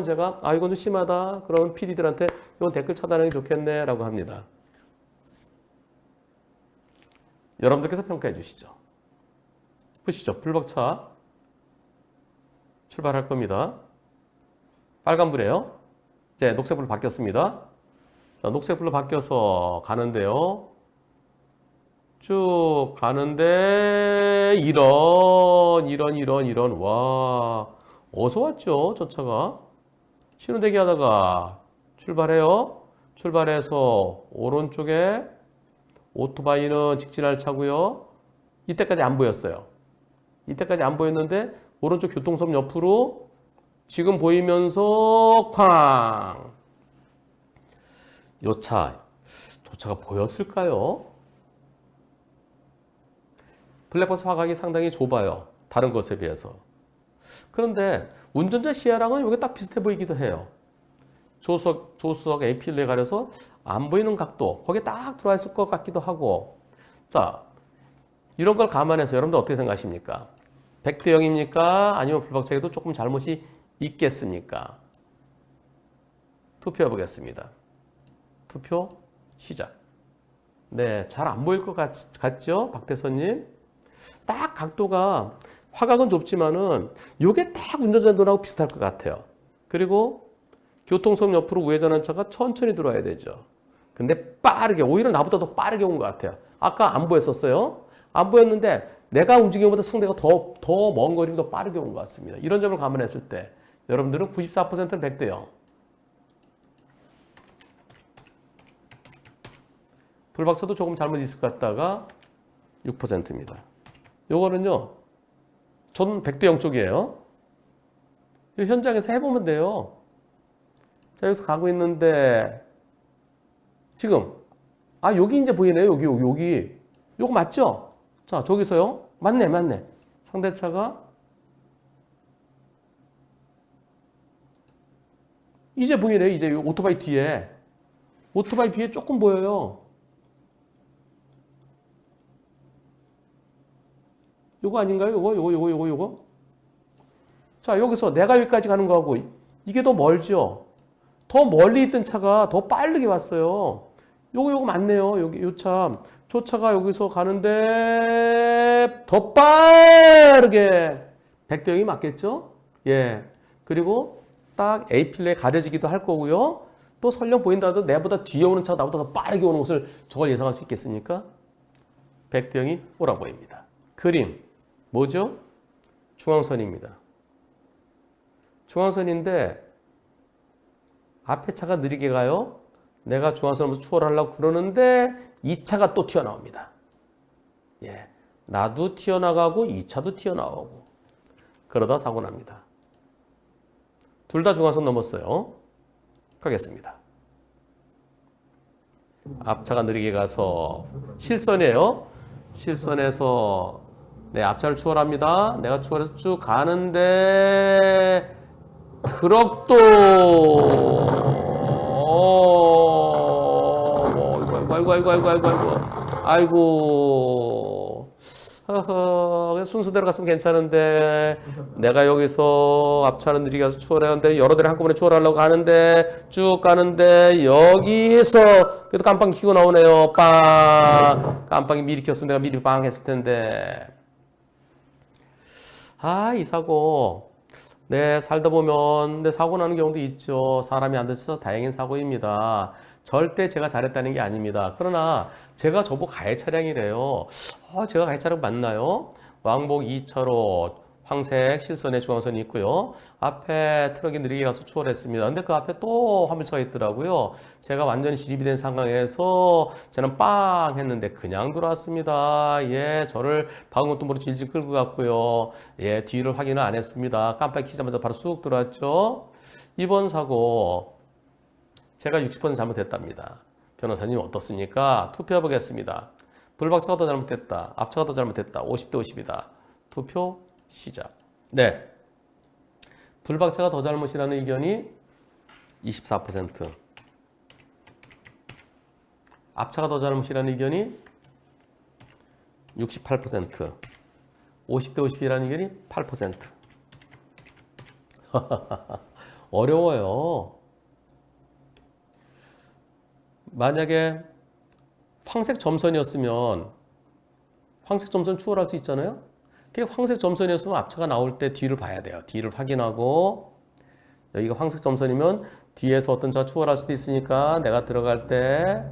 제가 이건 좀 심하다. 그러면 PD들한테 이건 댓글 차단하는 게 좋겠네 라고 합니다. 여러분들께서 평가해 주시죠. 보시죠. 불박차 출발할 겁니다. 빨간불이에요. 이제 녹색불로 바뀌었습니다. 자, 녹색불로 바뀌어서 가는데요. 쭉 가는데 이런 와 어서 왔죠 저 차가. 신호대기 하다가 출발해요. 출발해서 오른쪽에 오토바이는 직진할 차고요. 이때까지 안 보였어요. 이때까지 안 보였는데 오른쪽 교통섬 옆으로 지금 보이면서 쾅! 요 차, 저 차가 보였을까요? 블랙박스 화각이 상당히 좁아요. 다른 것에 비해서. 그런데 운전자 시야랑은 이게 딱 비슷해 보이기도 해요. 조수석 APL에 가려서 안 보이는 각도, 거기에 딱 들어와 있을 것 같기도 하고. 자, 이런 걸 감안해서 여러분들 어떻게 생각하십니까? 100대 0입니까? 아니면 불박차에도 조금 잘못이 있겠습니까? 투표해 보겠습니다. 투표 시작. 네, 잘 안 보일 것 같죠? 박대선님. 딱 각도가 화각은 좁지만은 요게 딱 운전자들하고 비슷할 것 같아요. 그리고 교통섬 옆으로 우회전한 차가 천천히 들어와야 되죠. 근데 빠르게, 오히려 나보다 더 빠르게 온 것 같아요. 아까 안 보였었어요? 안 보였는데 내가 움직인 것보다 상대가 더 먼 거리면 더 빠르게 온 것 같습니다. 이런 점을 감안했을 때 여러분들은 94%는 100대 0. 불박차도 조금 잘못 있을 것 같다가 6%입니다. 요거는요, 저는 100대 0 쪽이에요. 이 현장에서 해보면 돼요. 자, 여기서 가고 있는데, 지금, 여기 이제 보이네요. 여기. 요거 맞죠? 자, 저기서요. 맞네. 상대차가 이제 보이네요. 이제 오토바이 뒤에. 오토바이 뒤에 조금 보여요. 요거 아닌가요? 요거. 자, 여기서 내가 여기까지 가는 거하고 이게 더 멀죠? 더 멀리 있던 차가 더 빠르게 왔어요. 요거 맞네요. 요 차. 저 차가 여기서 가는데 더 빠르게 100대 0이 맞겠죠? 예. 그리고 딱 A필러에 가려지기도 할 거고요. 또 설령 보인다 해도 내보다 뒤에 오는 차가 나보다 더 빠르게 오는 것을 저걸 예상할 수 있겠습니까? 100대 0이 옳아 보입니다. 그림. 뭐죠? 중앙선입니다. 중앙선인데 앞에 차가 느리게 가요. 내가 중앙선으로 추월하려고 그러는데 이 차가 또 튀어나옵니다. 예, 나도 튀어나가고 이 차도 튀어나오고 그러다 사고 납니다. 둘 다 중앙선 넘었어요. 가겠습니다. 앞차가 느리게 가서 실선이에요. 실선에서 내 앞차를 추월합니다. 내가 추월해서 쭉 가는데 트럭도 아이고 아이고. 허허, 순서대로 갔으면 괜찮은데 내가 여기서 앞차는 느리게 가서 추월하는데 여러 대를 한꺼번에 추월하려고 가는데 쭉 가는데 여기서 그래도 깜빡이 켜고 나오네요. 빵. 깜빡이 미리 켰으면 내가 미리 빵 했을 텐데. 아, 이 사고. 네, 살다 보면 네, 사고 나는 경우도 있죠. 사람이 안 다쳐서 다행인 사고입니다. 절대 제가 잘했다는 게 아닙니다. 그러나 제가 저보고 가해 차량이래요. 제가 가해 차량 맞나요? 왕복 2차로 황색 실선의 중앙선이 있고요. 앞에 트럭이 느리게 가서 추월했습니다. 근데 그 앞에 또 화물차가 있더라고요. 제가 완전히 진입이 된 상황에서 저는 빵 했는데 그냥 들어왔습니다. 예, 저를 방금부터 질질 끌고 갔고요. 예, 뒤를 확인을 안 했습니다. 깜빡이 켜자마자 바로 쑥 들어왔죠. 이번 사고 제가 60% 잘못했답니다. 변호사님 어떻습니까? 투표해 보겠습니다. 불박차가 더 잘못됐다. 앞차가 더 잘못됐다. 50대 50이다. 투표 시작. 네. 불박차가 더 잘못이라는 의견이 24%. 앞차가 더 잘못이라는 의견이 68%. 50대 50이라는 의견이 8%. 어려워요. 만약에 황색 점선이었으면 황색 점선 추월할 수 있잖아요. 황색 점선이었으면 앞차가 나올 때 뒤를 봐야 돼요. 뒤를 확인하고 여기가 황색 점선이면 뒤에서 어떤 차가 추월할 수도 있으니까 내가 들어갈 때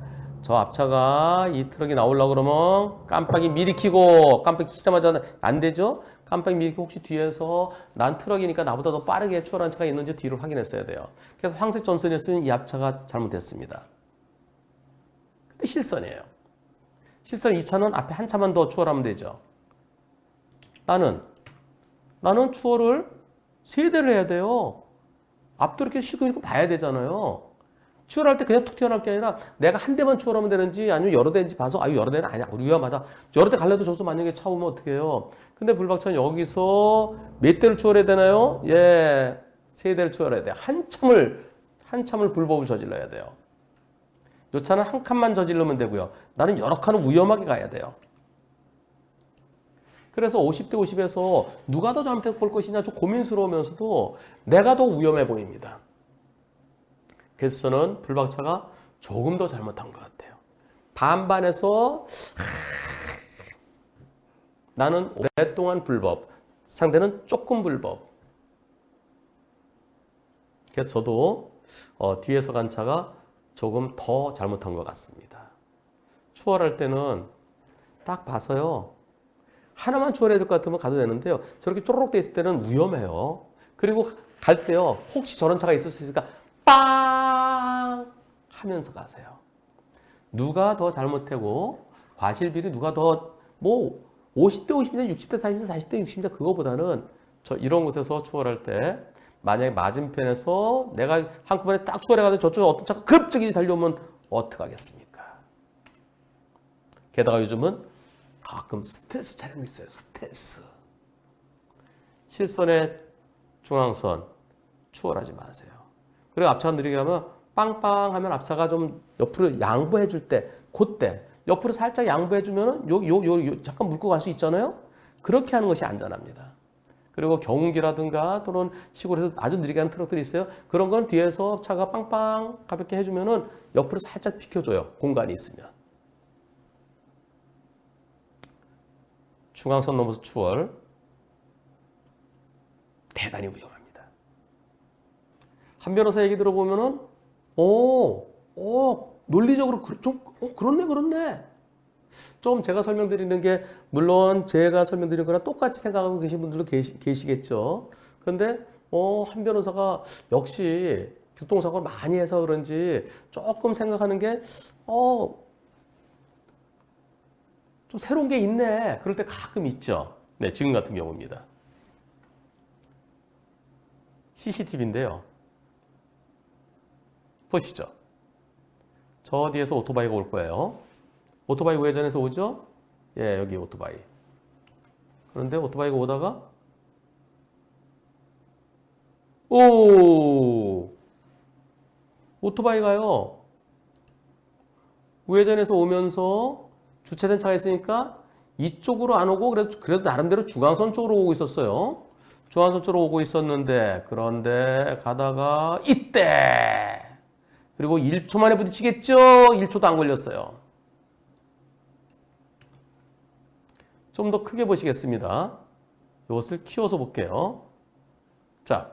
저 앞차가 이 트럭이 나오려고 그러면 깜빡이 미리 켜고 깜빡이 켜자마자 안 되죠? 깜빡이 미리 켜고 혹시 뒤에서 난 트럭이니까 나보다 더 빠르게 추월한 차가 있는지 뒤를 확인했어야 돼요. 그래서 황색 점선이었으면 이 앞차가 잘못됐습니다. 근데 실선이에요. 실선 2차는 앞에 한 차만 더 추월하면 되죠. 나는 추월을 3대를 해야 돼요. 앞도 이렇게 쉬고 있고 봐야 되잖아요. 추월할 때 그냥 툭 튀어나올 게 아니라 내가 한 대만 추월하면 되는지 아니면 여러 대인지 봐서 여러 대는 아니야. 위험하다. 여러 대 갈래도 저기서 만약에 차 오면 어떻게 해요? 근데 불박차는 여기서 몇 대를 추월해야 되나요? 예, 3대를 추월해야 돼요. 한참을 불법을 저질러야 돼요. 요 차는 한 칸만 저지르면 되고요. 나는 여러 칸을 위험하게 가야 돼요. 그래서 50대 50에서 누가 더 잘못해 볼 것이냐 좀 고민스러우면서도 내가 더 위험해 보입니다. 그래서 저는 불박차가 조금 더 잘못한 것 같아요. 반반에서 나는 오랫동안 불법, 상대는 조금 불법. 그래서 저도 뒤에서 간 차가 조금 더 잘못한 것 같습니다. 추월할 때는 딱 봐서요. 하나만 추월해야 될 것 같으면 가도 되는데요. 저렇게 쪼르륵 돼 있을 때는 위험해요. 그리고 갈 때요. 혹시 저런 차가 있을 수 있으니까 빵 하면서 가세요. 누가 더 잘못하고 과실비리 누가 더 50대 50이냐 60대 40이냐 40대 60이냐 그거보다는 저 이런 곳에서 추월할 때 만약에 맞은편에서 내가 한꺼번에 딱 추월해가지고 저쪽에 어떤 차가 급격히 달려오면 어떡하겠습니까? 게다가 요즘은 가끔 스텔스 차량이 있어요. 스텔스. 실선의 중앙선 추월하지 마세요. 그리고 앞차가 느리게 가면 빵빵 하면 앞차가 좀 옆으로 양보해 줄 때, 그때 옆으로 살짝 양보해 주면은 요 잠깐 물고 갈 수 있잖아요. 그렇게 하는 것이 안전합니다. 그리고 경운기라든가 또는 시골에서 아주 느리게 하는 트럭들이 있어요. 그런 건 뒤에서 차가 빵빵 가볍게 해주면은 옆으로 살짝 비켜줘요. 공간이 있으면. 중앙선 넘어서 추월. 대단히 위험합니다. 한 변호사 얘기 들어보면은, 논리적으로 그렇네. 좀 제가 설명드리는 게 물론 제가 설명드린 거랑 똑같이 생각하고 계신 분들도 계시겠죠. 그런데 한 변호사가 역시 교통사고를 많이 해서 그런지 조금 생각하는 게 좀 새로운 게 있네. 그럴 때 가끔 있죠. 네, 지금 같은 경우입니다. CCTV인데요. 보시죠. 저 뒤에서 오토바이가 올 거예요. 오토바이 우회전해서 오죠? 예, 여기 오토바이. 그런데 오토바이가 오다가 오토바이가요. 우회전해서 오면서 주차된 차가 있으니까 이쪽으로 안 오고 그래도 나름대로 중앙선 쪽으로 오고 있었어요. 중앙선 쪽으로 오고 있었는데 그런데 가다가 이때 그리고 1초 만에 부딪히겠죠? 1초도 안 걸렸어요. 좀 더 크게 보시겠습니다. 이것을 키워서 볼게요. 자,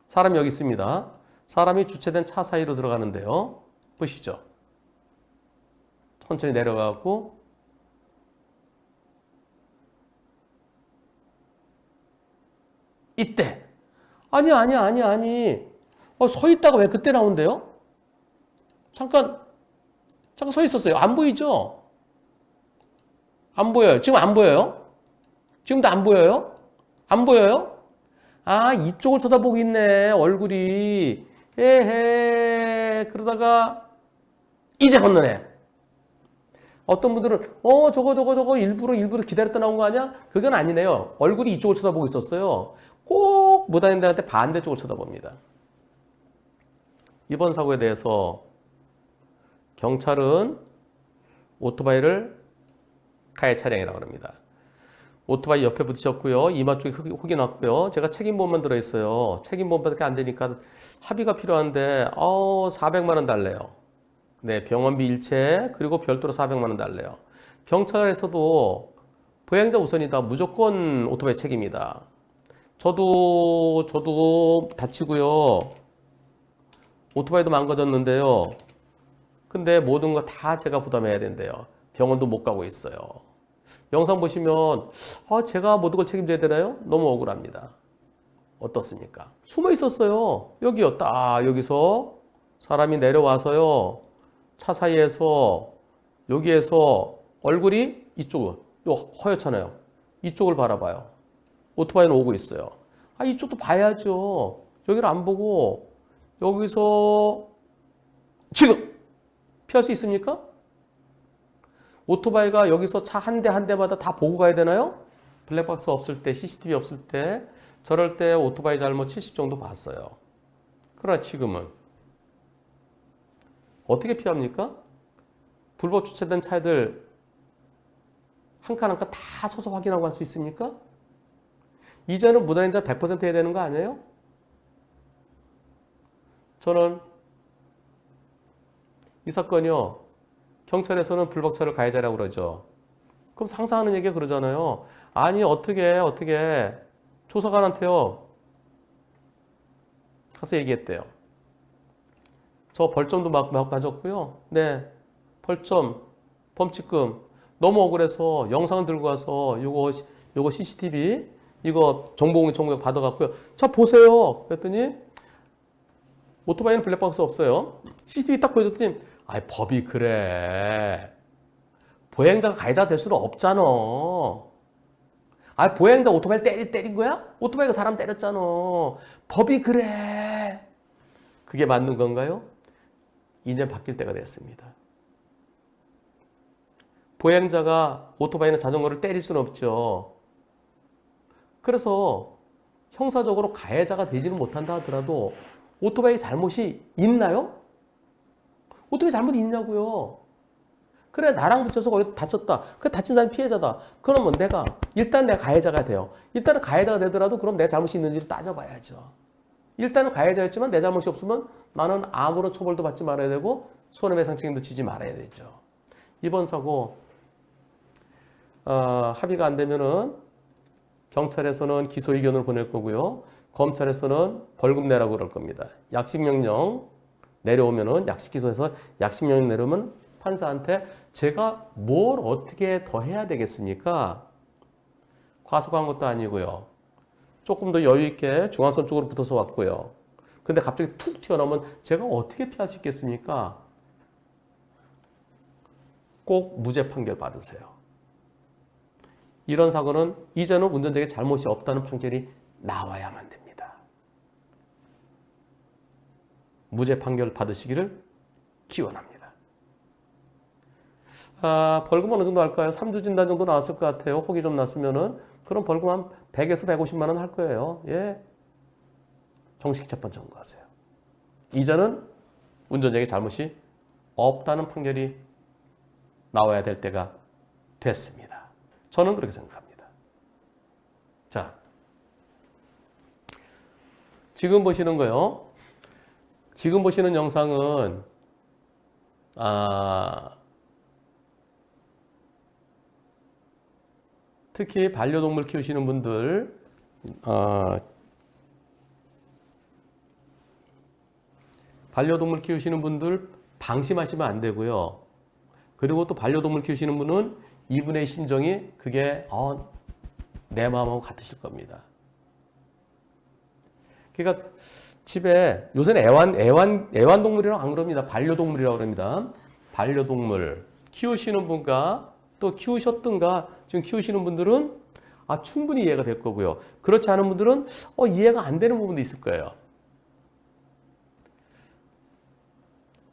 사람이 여기 있습니다. 사람이 주차된 차 사이로 들어가는데요. 보시죠. 천천히 내려가고 이때 아니 서 있다가 왜 그때 나온대요? 잠깐 서 있었어요. 안 보이죠? 안 보여요. 지금 안 보여요? 지금도 안 보여요? 안 보여요? 아, 이쪽을 쳐다보고 있네. 얼굴이. 에헤. 그러다가 이제 건너네. 어떤 분들은 저거 일부러 기다렸다 나온 거 아니야? 그건 아니네요. 얼굴이 이쪽을 쳐다보고 있었어요. 꼭 무단횡단한테 반대쪽을 쳐다봅니다. 이번 사고에 대해서 경찰은 오토바이를 가해 차량이라고 합니다. 오토바이 옆에 부딪혔고요. 이마 쪽에 흙이 났고요. 제가 책임보험만 들어있어요. 책임보험밖에 안 되니까 합의가 필요한데 400만 원 달래요. 네, 병원비 일체 그리고 별도로 400만 원 달래요. 경찰에서도 보행자 우선이다. 무조건 오토바이 책임이다. 저도 다치고요. 오토바이도 망가졌는데요. 근데 모든 거 다 제가 부담해야 된대요. 병원도 못 가고 있어요. 영상 보시면 제가 모든 걸 책임져야 되나요? 너무 억울합니다. 어떻습니까? 숨어 있었어요. 여기였다. 여기서 사람이 내려와서요. 차 사이에서 여기에서 얼굴이 이쪽은 허옇잖아요. 이쪽을 바라봐요. 오토바이는 오고 있어요. 이쪽도 봐야죠. 여기를 안 보고 여기서 지금 피할 수 있습니까? 오토바이가 여기서 차 한 대 한 대마다 다 보고 가야 되나요? 블랙박스 없을 때, CCTV 없을 때 저럴 때 오토바이 잘못 70 정도 봤어요. 그러나 지금은 어떻게 피합니까? 불법 주차된 차들 한 칸 한 칸 다 서서 확인하고 갈 수 있습니까? 이제는 무단횡단 100% 해야 되는 거 아니에요? 저는 이 사건이요. 경찰에서는 불법차를 가해자라고 그러죠. 그럼 상상하는 얘기가 그러잖아요. 아니 어떻게 조사관한테요. 가서 얘기했대요. 저 벌점도 막 맞았고요. 네, 벌점, 범칙금 너무 억울해서 영상을 들고 가서 요거 CCTV 이거 정보공개 청구에 받아갔고요. 자 보세요. 그랬더니 오토바이는 블랙박스 없어요. CCTV 딱 보여줬더니 법이 그래. 보행자가 가해자가 될 수는 없잖아. 보행자 오토바이를 때린 거야? 오토바이가 사람 때렸잖아. 법이 그래. 그게 맞는 건가요? 이제 바뀔 때가 됐습니다. 보행자가 오토바이나 자전거를 때릴 수는 없죠. 그래서 형사적으로 가해자가 되지는 못한다 하더라도 오토바이 잘못이 있나요? 오토바이 잘못이 있냐고요. 그래 나랑 붙여서 거기 다쳤다. 그 다친 사람이 피해자다. 그러면 일단 내가 가해자가 돼요. 일단은 가해자가 되더라도 그럼 내 잘못이 있는지를 따져봐야죠. 일단은 가해자였지만 내 잘못이 없으면 나는 아무런 처벌도 받지 말아야 되고 손해배상 책임도 지지 말아야 되죠. 이번 사고 합의가 안 되면은 경찰에서는 기소 의견을 보낼 거고요. 검찰에서는 벌금 내라고 그럴 겁니다. 약식명령 내려오면은 약식기소해서 약식명령 내려오면 판사한테 제가 뭘 어떻게 더 해야 되겠습니까? 과속한 것도 아니고요. 조금 더 여유 있게 중앙선 쪽으로 붙어서 왔고요. 근데 갑자기 툭 튀어나오면 제가 어떻게 피할 수 있겠습니까? 꼭 무죄 판결 받으세요. 이런 사고는 이제는 운전자에게 잘못이 없다는 판결이 나와야만 됩니다. 무죄 판결 받으시기를 기원합니다. 벌금 어느 정도 할까요? 3주 진단 정도 나왔을 것 같아요. 혹이 좀 났으면은. 그럼 벌금 한 100에서 150만 원 할 거예요. 예. 정식 재판 청구하세요. 이제는 운전자에게 잘못이 없다는 판결이 나와야 될 때가 됐습니다. 저는 그렇게 생각합니다. 자, 지금 보시는 거요. 지금 보시는 영상은 특히 반려동물 키우시는 분들 반려동물 키우시는 분들 방심하시면 안 되고요. 그리고 또 반려동물 키우시는 분은 이분의 심정이 그게 내 마음하고 같으실 겁니다. 그러니까 집에 요새는 애완동물이라고 안 그럽니다. 반려동물이라고 그럽니다. 반려동물 키우시는 분과 또 키우셨든가 지금 키우시는 분들은 충분히 이해가 될 거고요. 그렇지 않은 분들은 이해가 안 되는 부분도 있을 거예요.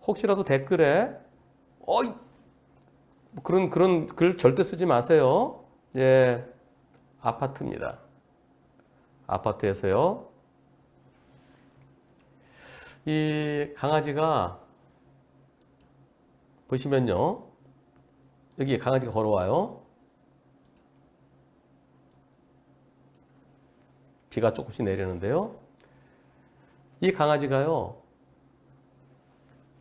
혹시라도 댓글에 그런 글 절대 쓰지 마세요. 예, 아파트입니다. 아파트에서요. 이 강아지가 보시면요. 여기 강아지가 걸어와요. 비가 조금씩 내리는데요. 이 강아지가요.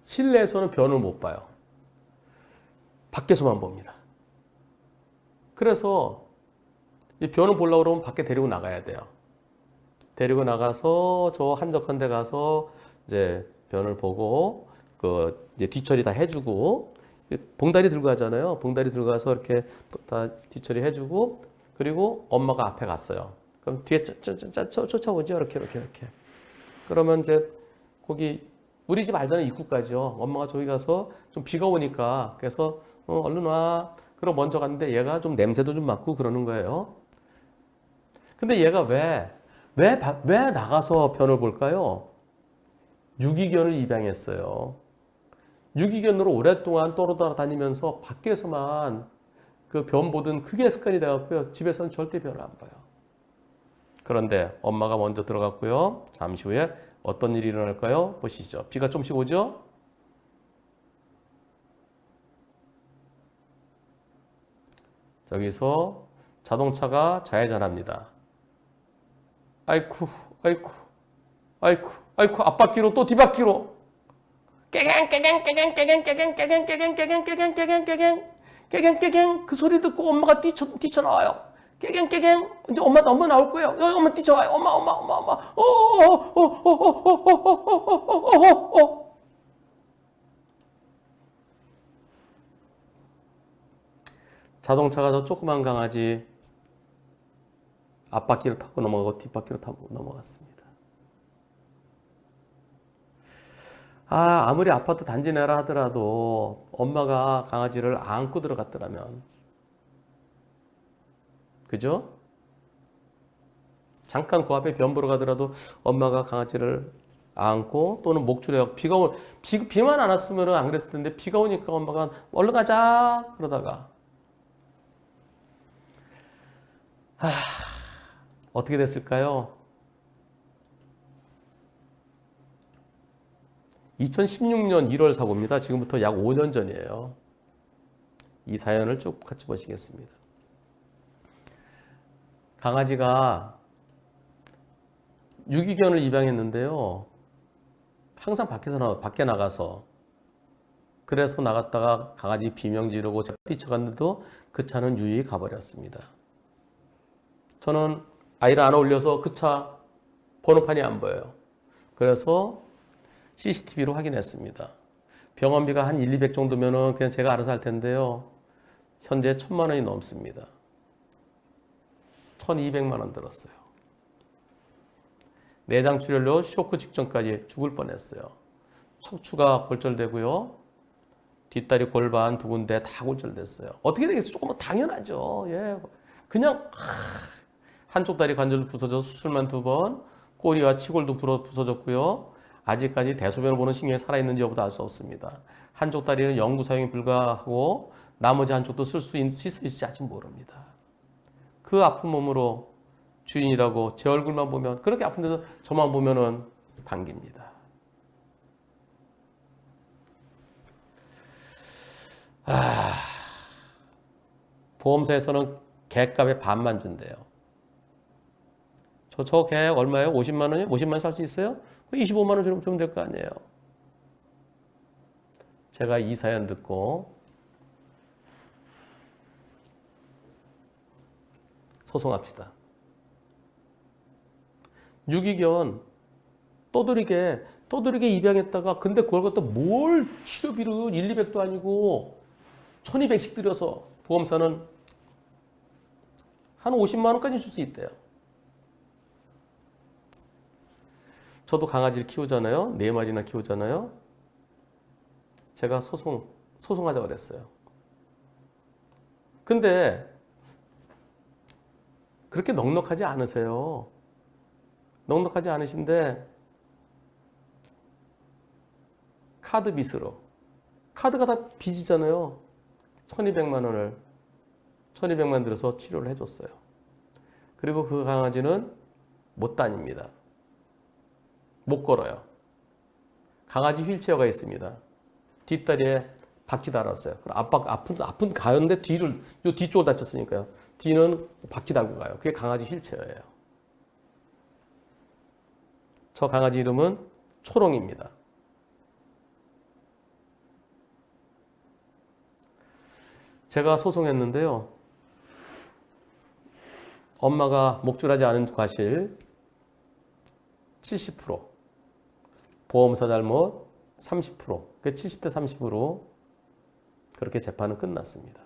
실내에서는 변을 못 봐요. 밖에서만 봅니다. 그래서 이 변을 보려고 그러면 밖에 데리고 나가야 돼요. 데리고 나가서 저 한적한 데 가서 이제 변을 보고 이제 뒤처리 다 해주고 봉다리 들고 가잖아요. 봉다리 들고 가서 이렇게 다 뒤처리 해주고 그리고 엄마가 앞에 갔어요. 그럼 뒤에 쫓아오죠. 이렇게. 그러면 이제 거기 우리 집 알잖아요. 입구까지요. 엄마가 저기 가서 좀 비가 오니까 그래서 얼른 와. 그럼 먼저 갔는데 얘가 좀 냄새도 좀 맡고 그러는 거예요. 근데 얘가 왜 나가서 변을 볼까요? 유기견을 입양했어요. 유기견으로 오랫동안 떠돌아다니면서 밖에서만 그 변 보던 그게 습관이 돼갖고요. 집에서는 절대 변을 안 봐요. 그런데 엄마가 먼저 들어갔고요. 잠시 후에 어떤 일이 일어날까요? 보시죠. 비가 좀씩 오죠? 저기서 자동차가 좌회전합니다. 아이쿠, 앞바퀴로 또 뒤바퀴로. 깨갱 그 소리 듣고 엄마가 뛰쳐나와요. 깨갱 이제 엄마 나올 거예요. 엄마 뛰쳐와요. 엄마. 자동차가 저 조그만 강아지 앞바퀴를 타고 넘어가고 뒷바퀴로 타고 넘어갔습니다. 아무리 아파트 단지 내라 하더라도 엄마가 강아지를 안고 들어갔더라면, 그죠? 잠깐 그 앞에 변 보러 가더라도 엄마가 강아지를 안고 또는 목줄에 비만 안 왔으면 안 그랬을 텐데 비가 오니까 엄마가 얼른 가자 그러다가 어떻게 됐을까요? 2016년 1월 사고입니다. 지금부터 약 5년 전이에요. 이 사연을 쭉 같이 보시겠습니다. 강아지가 유기견을 입양했는데요. 항상 밖에 나가서 그래서 나갔다가 강아지 비명 지르고 뛰쳐갔는데도 그 차는 유유히 가버렸습니다. 저는 아이를 안아 올려서 그 차 번호판이 안 보여요. 그래서 CCTV로 확인했습니다. 병원비가 한 1, 200 정도면은 그냥 제가 알아서 할 텐데요. 현재 1,000만 원이 넘습니다. 1,200만 원 들었어요. 내장 출혈로 쇼크 직전까지 죽을 뻔했어요. 척추가 골절되고요. 뒷다리 골반 두 군데 다 골절됐어요. 어떻게 되겠어요? 조금 당연하죠. 예. 그냥 한쪽 다리 관절도 부서져서 수술만 2번, 꼬리와 치골도 부서졌고요. 아직까지 대소변을 보는 신경이 살아있는지 여부도 알 수 없습니다. 한쪽 다리는 영구 사용이 불가하고 나머지 한쪽도 쓸 수 있을지 아직 모릅니다. 그 아픈 몸으로 주인이라고 제 얼굴만 보면 그렇게 아픈데도 저만 보면은 반깁니다. 보험사에서는 계약값의 반만 준대요. 저 계약 얼마예요? 50만 원이요? 50만 원 살 수 있어요? 25만 원 주면 될 거 아니에요. 제가 이 사연 듣고 소송합시다. 유기견 떠돌이게 입양했다가 근데 그걸 갖다 뭘 치료비를 1, 200도 아니고 1200씩 들여서 보험사는 한 50만 원까지 줄 수 있대요. 저도 강아지를 키우잖아요. 4마리나 키우잖아요. 제가 소송하자고 그랬어요. 근데 그렇게 넉넉하지 않으세요. 넉넉하지 않으신데 카드 빚으로 카드가 다 빚이잖아요. 1200만 원을 1200만 들여서 치료를 해줬어요. 그리고 그 강아지는 못 다닙니다. 못 걸어요. 강아지 휠체어가 있습니다. 뒷다리에 바퀴 달았어요. 아픈 가는데 요 뒤쪽을 다쳤으니까요. 뒤는 바퀴 달고 가요. 그게 강아지 휠체어예요. 저 강아지 이름은 초롱입니다. 제가 소송했는데요. 엄마가 목줄하지 않은 과실 70%, 보험사 잘못 30%, 70대 30으로 그렇게 재판은 끝났습니다.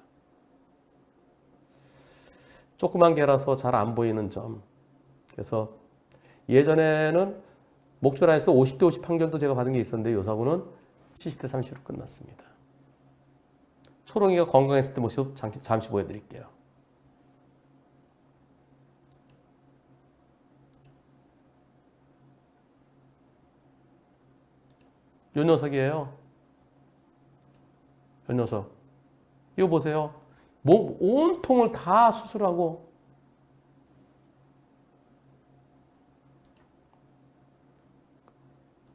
조그만 개라서 잘 안 보이는 점. 그래서 예전에는 목줄안에서 50대 50 판결도 제가 받은 게 있었는데 이 사고는 70대 30으로 끝났습니다. 초롱이가 건강했을 때 모습 잠시 보여드릴게요. 요 녀석이에요. 요 녀석. 이거 보세요. 몸 온통을 다 수술하고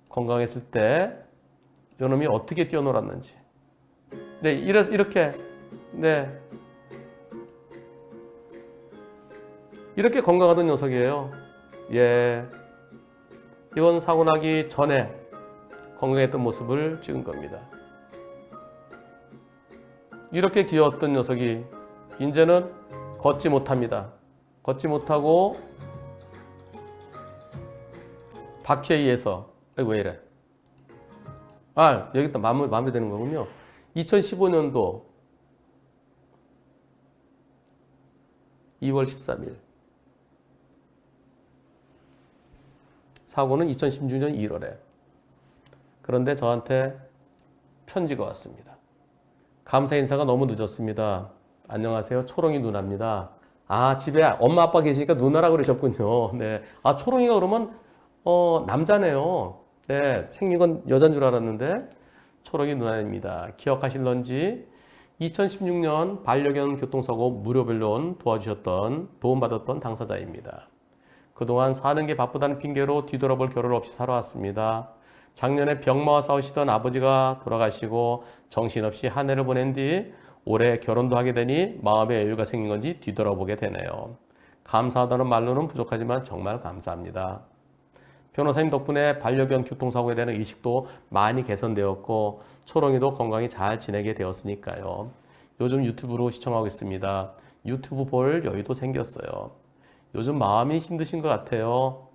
건강했을 때 요놈이 어떻게 뛰어놀았는지. 네, 이렇게 네. 이렇게 건강하던 녀석이에요. 예. 이건 사고 나기 전에 건강했던 모습을 찍은 겁니다. 이렇게 귀여웠던 녀석이 이제는 걷지 못합니다. 걷지 못하고 바퀴에 의해서 왜 이래? 여기 또 마무리되는 거군요. 2015년도 2월 13일 사고는 2016년 1월에 그런데 저한테 편지가 왔습니다. 감사 인사가 너무 늦었습니다. 안녕하세요. 초롱이 누나입니다. 집에 엄마 아빠 계시니까 누나라고 그러셨군요. 네. 초롱이가 그러면 남자네요. 네. 생긴 건 여잔 줄 알았는데 초롱이 누나입니다. 기억하실런지 2016년 반려견 교통사고 무료 변론 도움받았던 당사자입니다. 그동안 사는 게 바쁘다는 핑계로 뒤돌아볼 겨를 없이 살아왔습니다. 작년에 병마와 싸우시던 아버지가 돌아가시고 정신없이 한 해를 보낸 뒤 올해 결혼도 하게 되니 마음의 여유가 생긴 건지 뒤돌아보게 되네요. 감사하다는 말로는 부족하지만 정말 감사합니다. 변호사님 덕분에 반려견 교통사고에 대한 의식도 많이 개선되었고 초롱이도 건강히 잘 지내게 되었으니까요. 요즘 유튜브로 시청하고 있습니다. 유튜브 볼 여유도 생겼어요. 요즘 마음이 힘드신 것 같아요.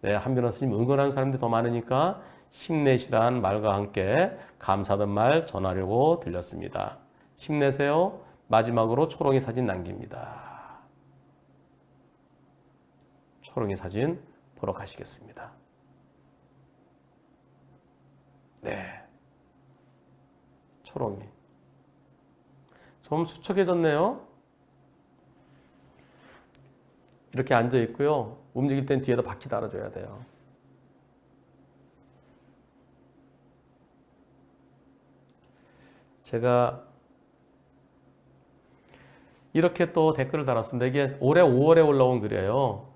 네, 한 변호사님 응원하는 사람들이 더 많으니까 힘내시란 말과 함께 감사하던 말 전하려고 들렸습니다. 힘내세요. 마지막으로 초롱이 사진 남깁니다. 초롱이 사진 보러 가시겠습니다. 네. 초롱이. 좀 수척해졌네요. 이렇게 앉아 있고요. 움직일 땐 뒤에다 바퀴 달아줘야 돼요. 제가 이렇게 또 댓글을 달았습니다. 이게 올해 5월에 올라온 글이에요.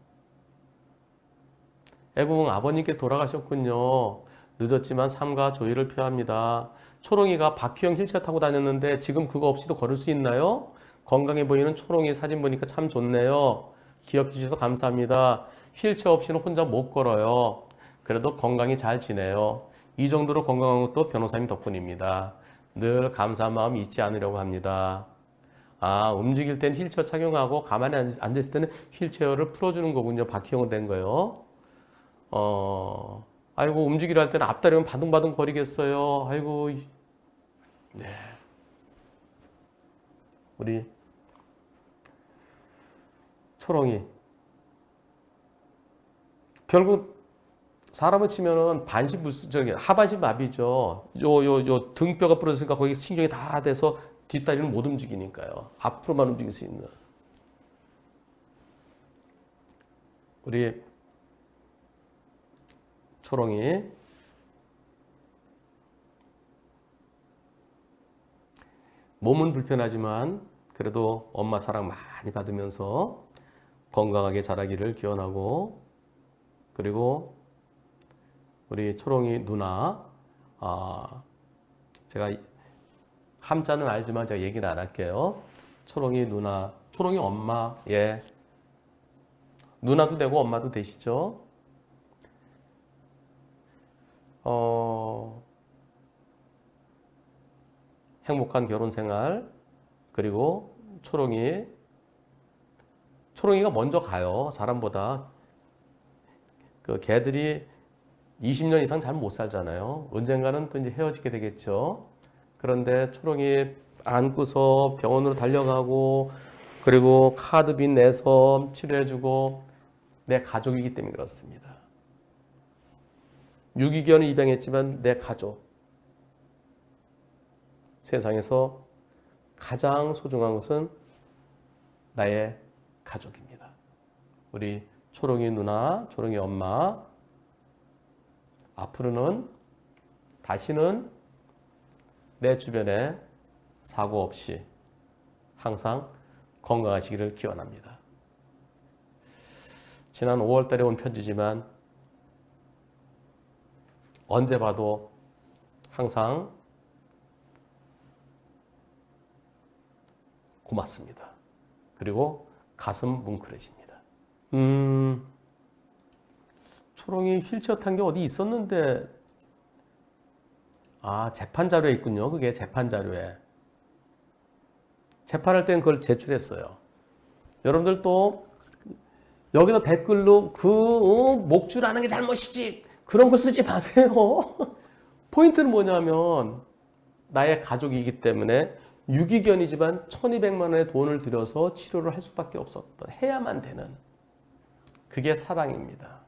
애궁 아버님께 돌아가셨군요. 늦었지만 삼가 조의를 표합니다. 초롱이가 바퀴형 휠체어 타고 다녔는데 지금 그거 없이도 걸을 수 있나요? 건강해 보이는 초롱이 사진 보니까 참 좋네요. 기억해 주셔서 감사합니다. 휠체어 없이는 혼자 못 걸어요. 그래도 건강히 잘 지내요. 이 정도로 건강한 것도 변호사님 덕분입니다. 늘 감사한 마음 잊지 않으려고 합니다. 아, 움직일 땐 휠체어 착용하고 가만히 앉았을 때는 휠체어를 풀어주는 거군요. 바퀴형으로 된 거요. 아이고, 움직이려 할 때는 앞다리면 바둥바둥 거리겠어요. 아이고, 네. 우리 초롱이. 결국 사람을 치면은 하반신 마비죠. 요 등뼈가 부러졌으니까 거기 신경이 다 돼서 뒷다리는 못 움직이니까요. 앞으로만 움직일 수 있는. 우리 초롱이. 몸은 불편하지만 그래도 엄마 사랑 많이 받으면서 건강하게 자라기를 기원하고, 그리고 우리 초롱이 누나, 제가 함자는 알지만 제가 얘기는 안 할게요. 초롱이 누나, 초롱이 엄마, 예. 누나도 되고 엄마도 되시죠? 행복한 결혼 생활, 그리고 초롱이가 먼저 가요. 사람보다. 그 개들이 20년 이상 잘 못 살잖아요. 언젠가는 또 이제 헤어지게 되겠죠. 그런데 초롱이 안고서 병원으로 달려가고, 그리고 카드비 내서 치료해주고, 내 가족이기 때문에 그렇습니다. 유기견을 입양했지만 내 가족. 세상에서 가장 소중한 것은 나의 가족입니다. 우리 초롱이 누나, 초롱이 엄마, 앞으로는 다시는 내 주변에 사고 없이 항상 건강하시기를 기원합니다. 지난 5월 달에 온 편지지만 언제 봐도 항상 고맙습니다. 그리고 가슴 뭉클해집니다. 초롱이 휠체어 탄 게 어디 있었는데, 재판 자료에 있군요. 그게 재판 자료에. 재판할 땐 그걸 제출했어요. 여러분들 또 여기다 댓글로 목줄하는 게 잘못이지, 그런 거 쓰지 마세요. 포인트는 뭐냐면 나의 가족이기 때문에 유기견이지만 1200만 원의 돈을 들여서 치료를 할 수밖에 없었던, 해야만 되는, 그게 사랑입니다.